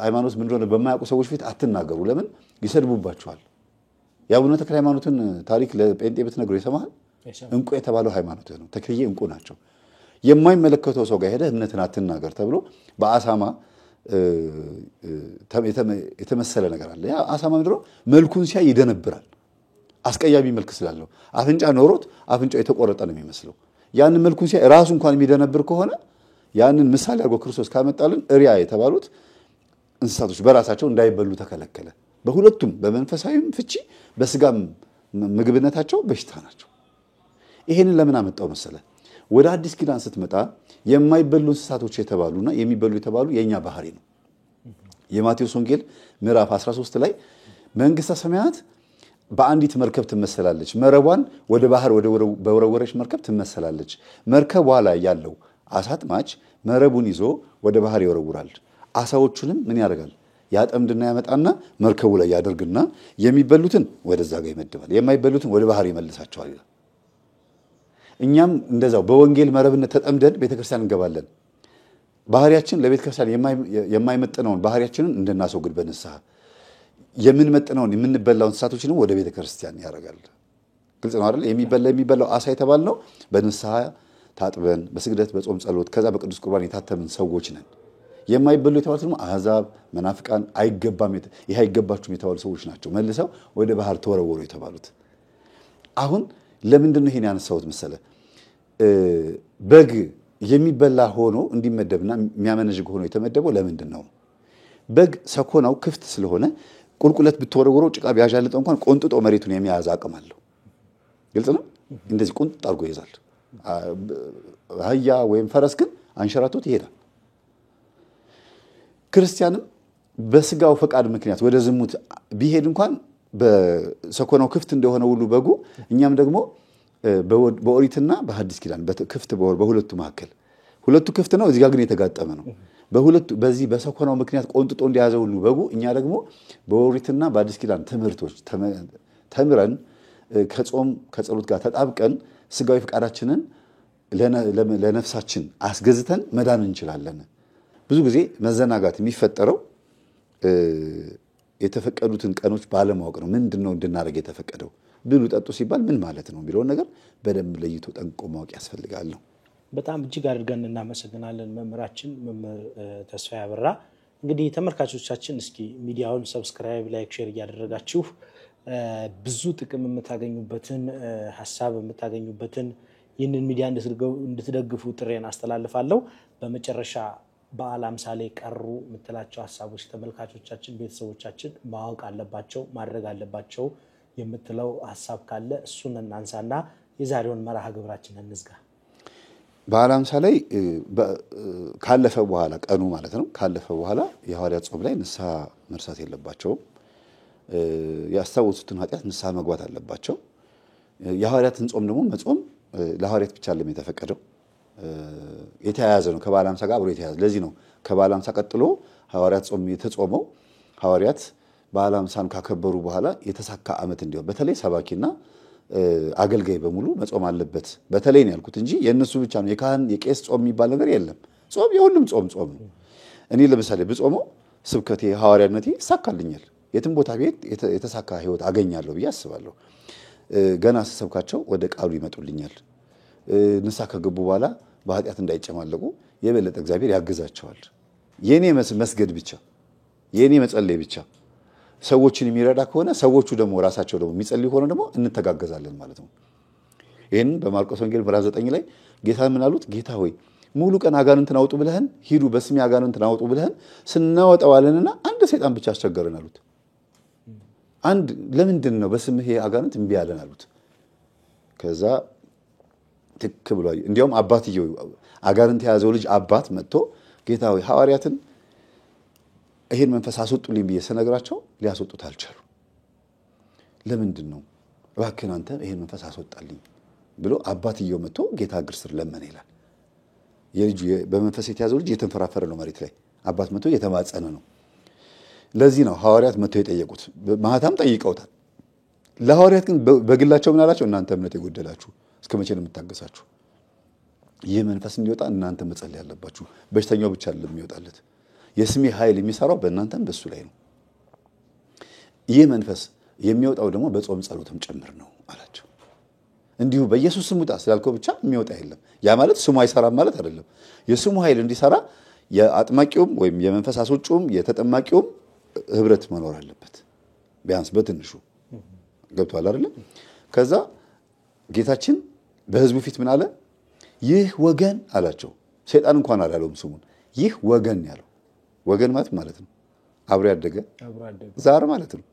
ሃይማኖት ምን እንደሆነ በማያውቁ ሰዎች ፊት አትናገሩ። ለምን? ይሰድቡባችኋል። የአቡነ ተክለ ሃይማኖትን ታሪክ ለጴንጤ ብትነግረው ይሰማሃል። እንቁ የተባለው ሃይማኖትህ ነው። ተክልዬ እንቁ ናቸው። የማይመለከተው ሰው ጋር ሄደህ እምነትን አትናገር ተብሎ በአሳማ የተመሰለ ነገር አለ። ያ አሳማ ምንድነው? መልኩን ሲያይ ይደነብራል። አስቀያሚ መልክ ስላለው አፍንጫ ኖሮት አፍንጫው የተቆረጠ ነው የሚመስለው። ያንን መልኩን ሲያይ ራሱ እንኳን የሚደነብር ከሆነ ያንን ምሳሌ አድርጎ ክርስቶስ ካመጣልን እሪያ የተባሉት እንስሳቶች በራሳቸው እንዳይበሉ ተከለከለ። በሁለቱም በመንፈሳዊም ፍቺ በስጋም ምግብነታቸው በሽታ ናቸው። ይሄንን ለምን አመጣው መሰለ? ወደ አዲስ ኪዳን ስትመጣ የማይበሉ እንስሳቶች የተባሉና የሚበሉ የተባሉ የኛ ባህሪ ነው። የማቴዎስ ወንጌል ምዕራፍ 13 ላይ መንግስተ ሰማያት በአንዲት መርከብ ትመሰላለች፣ መረቧን ወደ ባህር ወደ በወረወረች መርከብ ትመሰላለች። መርከቧ ላይ ያለው አሳ አጥማጅ መረቡን ይዞ ወደ ባህር ይወረውራል። አሳዎቹንም ምን ያደርጋል? ያጠምድና ያመጣና መርከቡ ላይ ያደርግና የሚበሉትን ወደዛ ጋር ይመድባል፣ የማይበሉትን ወደ ባህር ይመልሳቸዋል ይላል። እኛም እንደዛው በወንጌል መረብነት ተጠምደን ቤተክርስቲያን እንገባለን። ባህሪያችን ለቤተክርስቲያን የማይመጥነውን ባህሪያችንን እንድናስወግድ በንስሐ የምንመጥነውን የምንበላውን እንስሳቶችንም ወደ ቤተክርስቲያን ያደርጋል። ግልጽ ነው አይደል? የሚበላው አሳ የተባልነው በንስሐ ታጥበን በስግደት በጾም ጸሎት ከዛ በቅዱስ ቁርባን የታተምን ሰዎች ነን። የማይበሉ የተባሉት ደግሞ አሕዛብ መናፍቃን አይገባም ይሄ አይገባችሁም የተባሉ ሰዎች ናቸው። መልሰው ወደ ባህር ተወረወሩ የተባሉት። አሁን ለምንድን ነው ይሄን ያነሳሁት መሰለ? በግ የሚበላ ሆኖ እንዲመደብና የሚያመነዥግ ሆኖ የተመደበው ለምንድን ነው? በግ ሰኮናው ክፍት ስለሆነ ቁልቁለት ብትወረወረው ጭቃ ቢያዣልጠው እንኳን ቆንጥጦ መሬቱን የሚያዝ አቅም አለው። ግልጽ ነው። እንደዚህ ቁንጥ አድርጎ ይይዛል። አህያ ወይም ፈረስ ግን አንሸራቶት ይሄዳል። ክርስቲያንም በስጋው ፈቃድ ምክንያት ወደ ዝሙት ቢሄድ እንኳን በሰኮናው ክፍት እንደሆነ ሁሉ በጉ እኛም ደግሞ በኦሪትና በሐዲስ ኪዳን ክፍት በሁለቱ መካከል ሁለቱ ክፍት ነው። እዚህ ጋር ግን የተጋጠመ ነው። በሁለቱ በዚህ በሰኮናው ምክንያት ቆንጥጦ እንደያዘ ሁሉ በጉ እኛ ደግሞ በኦሪትና በሐዲስ ኪዳን ትምህርቶች ተምረን ከጾም ከጸሎት ጋር ተጣብቀን ስጋዊ ፈቃዳችንን ለነፍሳችን አስገዝተን መዳን እንችላለን። ብዙ ጊዜ መዘናጋት የሚፈጠረው የተፈቀዱትን ቀኖች ባለማወቅ ነው። ምንድነው እንድናደርግ የተፈቀደው? ብሉ ጠጡ ሲባል ምን ማለት ነው የሚለውን ነገር በደንብ ለይቶ ጠንቅቆ ማወቅ ያስፈልጋል ነው። በጣም እጅግ አድርገን እናመሰግናለን መምህራችን መምህር ተስፋዬ አበራ። እንግዲህ ተመልካቾቻችን እስኪ ሚዲያውን ሰብስክራይብ፣ ላይክ፣ ሼር እያደረጋችሁ ብዙ ጥቅም የምታገኙበትን ሐሳብ የምታገኙበትን ይህንን ሚዲያ እንድትደግፉ ጥሬን አስተላልፋለሁ። በመጨረሻ በዓለ ሃምሳ ላይ ቀሩ የምትላቸው ሐሳቦች ተመልካቾቻችን ቤተሰቦቻችን ማወቅ አለባቸው ማድረግ አለባቸው የምትለው ሐሳብ ካለ እሱን እናንሳና የዛሬውን መርሃ ግብራችንን እንዝጋ። በዓለ ሃምሳ ላይ ካለፈ በኋላ ቀኑ ማለት ነው ካለፈ በኋላ የሐዋርያት ጾም ላይ ንስሐ መርሳት የለባቸውም። ያስታወሱትን ኃጢአት ንስሐ መግባት አለባቸው። የሐዋርያትን ጾም ደግሞ መጾም ለሐዋርያት ብቻ አይደለም የተፈቀደው፣ የተያያዘ ነው ከበዓለ ሃምሳ ጋር አብሮ የተያያዘ። ለዚህ ነው ከበዓለ ሃምሳ ቀጥሎ ሐዋርያት ጾም የተጾመው። ሐዋርያት በዓለ ሃምሳን ካከበሩ በኋላ የተሳካ ዓመት እንዲሆን በተለይ ሰባኪና አገልጋይ በሙሉ መጾም አለበት። በተለይ ነው ያልኩት እንጂ የእነሱ ብቻ ነው። የካህን የቄስ ጾም የሚባል ነገር የለም። ጾም የሁሉም ጾም ነው። እኔ ለምሳሌ ብጾመው ስብከቴ ሐዋርያነቴ ይሳካልኛል። የትም ቦታ ቤት የተሳካ ህይወት አገኛለሁ ብዬ አስባለሁ። ገና ስሰብካቸው ወደ ቃሉ ይመጡልኛል። ንስሐ ከገቡ በኋላ በኃጢአት እንዳይጨማለቁ የበለጠ እግዚአብሔር ያግዛቸዋል። የኔ መስገድ ብቻ የኔ መጸለይ ብቻ ሰዎችን የሚረዳ ከሆነ ሰዎቹ ደግሞ ራሳቸው ደግሞ የሚጸልዩ ከሆነ ደግሞ እንተጋገዛለን ማለት ነው። ይሄን በማርቆስ ወንጌል ምዕራፍ 9 ላይ ጌታ ምን አሉት? ጌታ ሆይ ሙሉ ቀን አጋንንትን አውጡ ብለህን ሂዱ በስሜ አጋንንትን አውጡ ብለህን ስናወጣዋለንና አንድ ሰይጣን ብቻ አስቸገረን አሉት። አንድ ለምንድን ነው በስምህ አጋንንት እምቢ ያለን አሉት። ከዛ ትክ ብሎ እንዲያውም አባትየው አጋንንት የያዘው ልጅ አባት መጥቶ ጌታ ሆይ ሐዋርያትን ይሄን መንፈስ አስወጡልኝ ብዬ ስነግራቸው ሊያስወጡት አልቻሉ። ለምንድን ነው እባክህን አንተ ይሄን መንፈስ አስወጣልኝ ብሎ አባትየው መጥቶ ጌታ እግር ስር ለመነ ይላል። የልጁ በመንፈስ የተያዘው ልጅ የተንፈራፈረ ነው መሬት ላይ። አባት መጥቶ የተማጸነ ነው። ለዚህ ነው ሐዋርያት መጥቶ የጠየቁት። ማህታም ጠይቀውታል። ለሐዋርያት ግን በግላቸው ምን አላቸው? እናንተ እምነት የጎደላችሁ እስከ መቼ ነው የምታገሳችሁ? ይህ መንፈስ እንዲወጣ እናንተ መጸለይ ያለባችሁ። በሽተኛው ብቻ አይደለም የሚወጣለት። የስሜ ኃይል የሚሰራው በእናንተም በሱ ላይ ነው። ይህ መንፈስ የሚወጣው ደግሞ በጾም ጸሎትም ጭምር ነው አላቸው። እንዲሁ በኢየሱስ ስም ውጣ ስላልከው ብቻ የሚወጣ የለም። ያ ማለት ስሙ አይሰራም ማለት አይደለም። የስሙ ኃይል እንዲሰራ የአጥማቂውም ወይም የመንፈስ አስወጪውም የተጠማቂውም ህብረት መኖር አለበት። ቢያንስ በትንሹ ገብቷል አይደል? ከዛ ጌታችን በህዝቡ ፊት ምን አለ? ይህ ወገን አላቸው። ሰይጣን እንኳን አላለውም ስሙን። ይህ ወገን ያለው ወገን ማለት ነው አብሮ ያደገ ዛር ማለት ነው።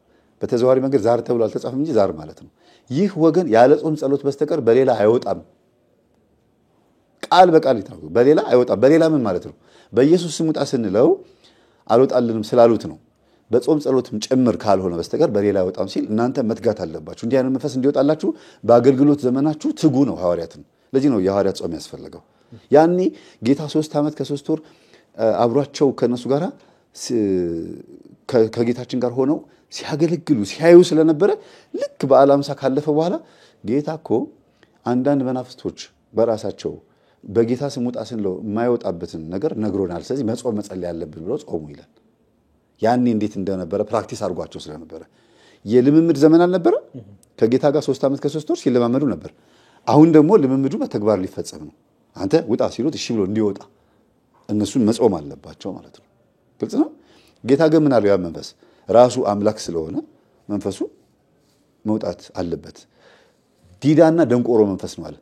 በተዘዋዋሪ መንገድ ዛር ተብሎ አልተጻፈም እንጂ ዛር ማለት ነው። ይህ ወገን ያለ ጾም ጸሎት በስተቀር በሌላ አይወጣም። ቃል በቃል ይታው በሌላ አይወጣም። በሌላ ምን ማለት ነው? በኢየሱስ ስም ውጣ ስንለው አልወጣልንም ስላሉት ነው። በጾም ጸሎትም ጭምር ካልሆነ በስተቀር በሌላ አይወጣም ሲል እናንተ መትጋት አለባችሁ። እንዲህ አይነት መንፈስ እንዲወጣላችሁ በአገልግሎት ዘመናችሁ ትጉ ነው ሐዋርያትን። ለዚህ ነው የሐዋርያት ጾም ያስፈልገው። ያኔ ጌታ 3 ዓመት ከ3 ወር አብሯቸው ከነሱ ጋራ ከጌታችን ጋር ሆነው ሲያገለግሉ ሲያዩ ስለነበረ ልክ በዓለ ሃምሳ ካለፈ በኋላ ጌታ እኮ አንዳንድ መናፍስቶች በራሳቸው በጌታ ስም ውጣ ስንለው የማይወጣበትን ነገር ነግሮናል። ስለዚህ መጾም መጸለይ ያለብን ብሎ ጾሙ ይላል። ያኔ እንዴት እንደነበረ ፕራክቲስ አድርጓቸው ስለነበረ የልምምድ ዘመን አልነበረ። ከጌታ ጋር 3 ዓመት ከ3 ወር ሲለማመዱ ነበር። አሁን ደግሞ ልምምዱ በተግባር ሊፈጸም ነው። አንተ ውጣ ሲሉት እሺ ብሎ እንዲወጣ እነሱን መጾም አለባቸው ማለት ነው። ግልጽ ነው። ጌታ ግን ምን አለው? ያ መንፈስ ራሱ አምላክ ስለሆነ መንፈሱ መውጣት አለበት። ዲዳና ደንቆሮ መንፈስ ነው አለ።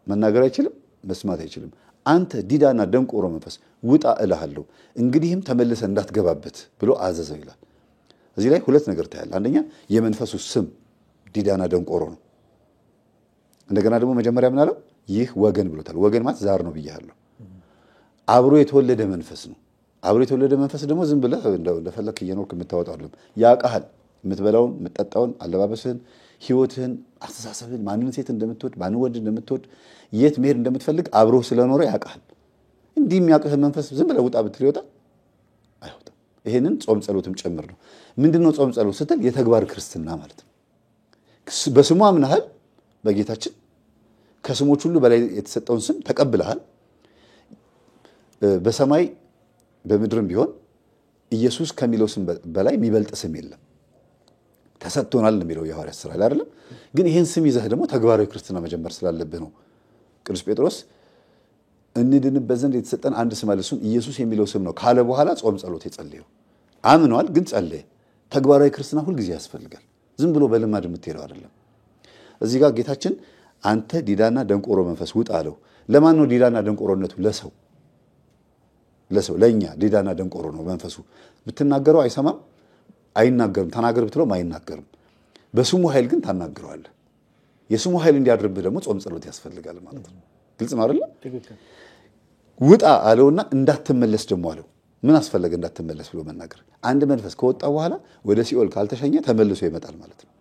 መናገር አይችልም፣ መስማት አይችልም። አንተ ዲዳና ደንቆሮ መንፈስ ውጣ እልሃለሁ፣ እንግዲህም ተመልሰ እንዳትገባበት ብሎ አዘዘው ይላል። እዚህ ላይ ሁለት ነገር ታያል። አንደኛ የመንፈሱ ስም ዲዳና ደንቆሮ ነው። እንደገና ደግሞ መጀመሪያ ምን አለው? ይህ ወገን ብሎታል። ወገን ማለት ዛር ነው ብያለሁ። አብሮ የተወለደ መንፈስ ነው። አብሮ የተወለደ መንፈስ ደግሞ ዝም ብለህ እንደፈለክ እየኖርክ የምታወጣው አይደለም። ያውቃል። የምትበላውን፣ የምትጠጣውን፣ አለባበስህን፣ ህይወትህን፣ አስተሳሰብህን፣ ማንን ሴት እንደምትወድ፣ ማንን ወንድ እንደምትወድ፣ የት መሄድ እንደምትፈልግ አብሮ ስለኖረ ያውቃል። እንዲህ የሚያውቅህ መንፈስ ዝም ብለህ ውጣ ብትል ይወጣል? አይወጣም። ይሄንን ጾም ጸሎትም ጭምር ነው። ምንድነው ጾም ጸሎት ስትል? የተግባር ክርስትና ማለት ነው። በስሙ አምነሃል፣ በጌታችን ከስሞች ሁሉ በላይ የተሰጠውን ስም ተቀብለሃል። በሰማይ በምድርም ቢሆን ኢየሱስ ከሚለው ስም በላይ የሚበልጥ ስም የለም። ተሰጥቶናል የሚለው የሐዋርያት ሥራ ላይ አይደለም። ግን ይሄን ስም ይዘህ ደግሞ ተግባራዊ ክርስትና መጀመር ስላለብህ ነው። ቅዱስ ጴጥሮስ እንድንበት ዘንድ የተሰጠን አንድ ስም አለ፣ እሱም ኢየሱስ የሚለው ስም ነው ካለ በኋላ ጾም ጸሎት የጸለየው። አምኗል፣ ግን ጸለየ። ተግባራዊ ክርስትና ሁልጊዜ ያስፈልጋል። ዝም ብሎ በልማድ የምትሄደው አይደለም። እዚህ ጋር ጌታችን አንተ ዲዳና ደንቆሮ መንፈስ ውጣ አለው። ለማን ነው ዲዳና ደንቆሮነቱ? ለሰው ለኛ ዲዳና ደንቆሮ ነው መንፈሱ። ብትናገረው አይሰማም፣ አይናገርም። ተናገር ብትለውም አይናገርም። በስሙ ኃይል ግን ታናግረዋለህ። የስሙ ኃይል እንዲያድርብህ ደግሞ ጾም ጸሎት ያስፈልጋል ማለት ነው። ግልጽ ነው አይደል? ውጣ አለውና እንዳትመለስ ደግሞ አለው። ምን አስፈለገ እንዳትመለስ ብሎ መናገር? አንድ መንፈስ ከወጣ በኋላ ወደ ሲኦል ካልተሸኘ ተመልሶ ይመጣል ማለት ነው።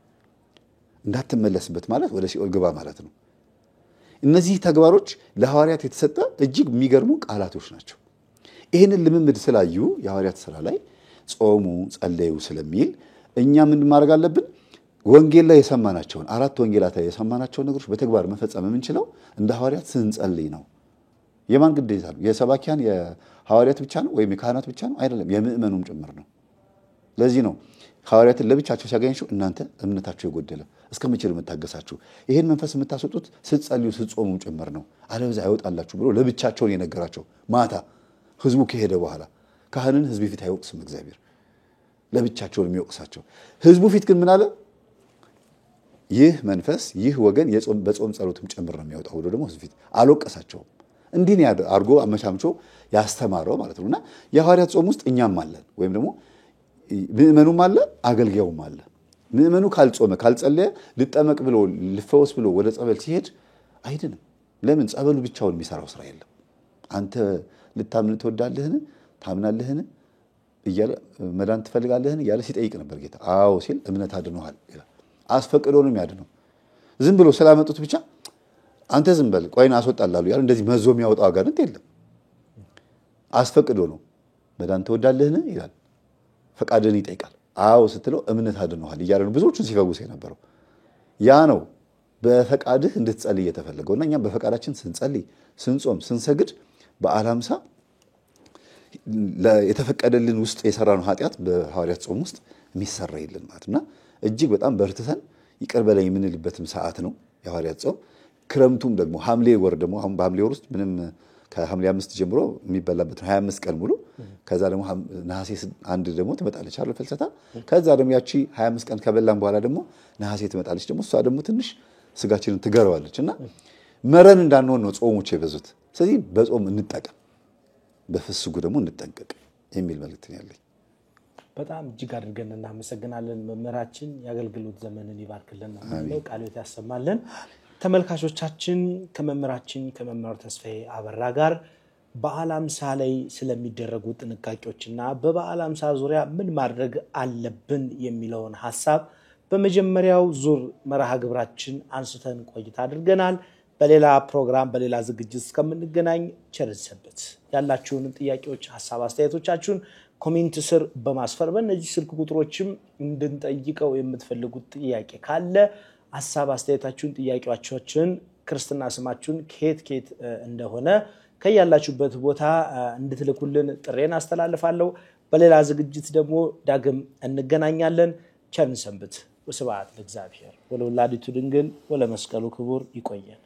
እንዳትመለስበት ማለት ወደ ሲኦል ግባ ማለት ነው። እነዚህ ተግባሮች ለሐዋርያት የተሰጠ እጅግ የሚገርሙ ቃላቶች ናቸው። ይህንን ልምምድ ስላዩ የሐዋርያት ሥራ ላይ ጾሙ ጸለዩ ስለሚል እኛ ምን ማድረግ አለብን? ወንጌል ላይ የሰማናቸውን 4 ወንጌላት ላይ የሰማናቸውን ነገሮች በተግባር መፈጸም የምንችለው እንደ ሐዋርያት ስንጸልይ ነው። የማን ግዴታ ነው? የሰባኪያን የሐዋርያት ብቻ ነው ወይም የካህናት ብቻ ነው? አይደለም፣ የምእመኑም ጭምር ነው። ለዚህ ነው ሐዋርያትን ለብቻቸው ሲያገኛቸው እናንተ እምነታችሁ የጎደለ እስከ መቼ ነው የምታገሳችሁ? ይሄን መንፈስ የምታስወጡት ስትጸልዩ ስትጾሙ ጭምር ነው፣ አለበለዚያ አይወጣላችሁ ብሎ ለብቻቸውን የነገራቸው ማታ ህዝቡ ከሄደ በኋላ። ካህንን ህዝብ ፊት አይወቅስም እግዚአብሔር፣ ለብቻቸውን የሚወቅሳቸው። ህዝቡ ፊት ግን ምን አለ? ይህ መንፈስ ይህ ወገን በጾም ጸሎትም ጭምር ነው የሚያወጣው ብሎ ደግሞ ህዝብ ፊት አልወቀሳቸውም። እንዲህ አድርጎ አመቻምቾ ያስተማረው ማለት ነውና የሐዋርያት ጾም ውስጥ እኛም አለን ወይም ደግሞ ምእመኑም አለ አገልጋዩም አለ ምእመኑ ካልጾመ ካልጸለየ ልጠመቅ ብሎ ልፈወስ ብሎ ወደ ጸበል ሲሄድ አይድንም ለምን ጸበሉ ብቻውን የሚሰራው ስራ የለም አንተ ልታምን ትወዳለህን ታምናለህን እያለ መዳን ትፈልጋለህን እያለ ሲጠይቅ ነበር ጌታ አዎ ሲል እምነት አድኖሃል ይላል አስፈቅዶ ነው የሚያድነው ዝም ብሎ ስላመጡት ብቻ አንተ ዝም በል ቆይና አስወጣላሉ ያለ እንደዚህ መዞ የሚያወጣው አጋንንት የለም አስፈቅዶ ነው መዳን ትወዳለህን ይላል ፈቃድን ይጠይቃል አዎ ስትለው እምነት አድኖሃል እያለ ነው ብዙዎቹን ሲፈውስ የነበረው ያ ነው በፈቃድህ እንድትጸልይ የተፈለገውና እኛም በፈቃዳችን ስንጸልይ ስንጾም ስንሰግድ በአላምሳ የተፈቀደልን ውስጥ የሰራነው ኃጢያት በሐዋርያት ጾም ውስጥ የሚሰራ ይልን ማለትና እጅግ በጣም በርትተን ይቅር በለኝ የምንልበትም ሰዓት ነው የሐዋርያት ጾም ክረምቱም ደግሞ ሐምሌ ወር ደግሞ አሁን በሐምሌ ወር ውስጥ ምንም ከሐምሌ 5 ጀምሮ የሚበላበት 25 ቀን ሙሉ ከዛ ደግሞ ነሐሴ 1 ደግሞ ትመጣለች አይደል ፍልሰታ ከዛ ደግሞ ያቺ 25 ቀን ከበላን በኋላ ደግሞ ነሐሴ ትመጣለች ደግሞ እሷ ደግሞ ትንሽ ስጋችንን ትገረዋለችና መረን እንዳንሆን ነው ጾሞች የበዙት ስለዚህ በጾም እንጠቀም በፍስጉ ደግሞ እንጠንቀቅ የሚል መልእክት ነው ያለኝ በጣም እጅግ አድርገን እናመሰግናለን መምህራችን ያገልግሉት ዘመንን ይባርክልን ነው ቃልዎት ያሰማልን ተመልካቾቻችን ከመምህራችን ከመምህር ተስፋዬ አበራ ጋር በዓለ ሃምሳ ላይ ስለሚደረጉ ጥንቃቄዎችና በበዓለ ሃምሳ ዙሪያ ምን ማድረግ አለብን የሚለውን ሐሳብ በመጀመሪያው ዙር መርሃ ግብራችን አንስተን ቆይታ አድርገናል በሌላ ፕሮግራም በሌላ ዝግጅት እስከምንገናኝ ቸር ሰንብቱ ያላችሁን ጥያቄዎች ሐሳብ አስተያየቶቻችሁን ኮሜንት ስር በማስፈር በእነዚህ ስልክ ቁጥሮችም እንድንጠይቀው የምትፈልጉት ጥያቄ ካለ ሐሳብ አስተያየታችሁን ጥያቄዎቻችሁን ክርስትና ስማችሁን ከየት እንደሆነ ከያላችሁበት ቦታ እንድትልኩልን ጥሬን አስተላልፋለሁ በሌላ ዝግጅት ደግሞ ዳግም እንገናኛለን ቸር ሰንብቱ ወስብሐት ለእግዚአብሔር ወለወላዲቱ ድንግል ወለመስቀሉ ክቡር ይቆየን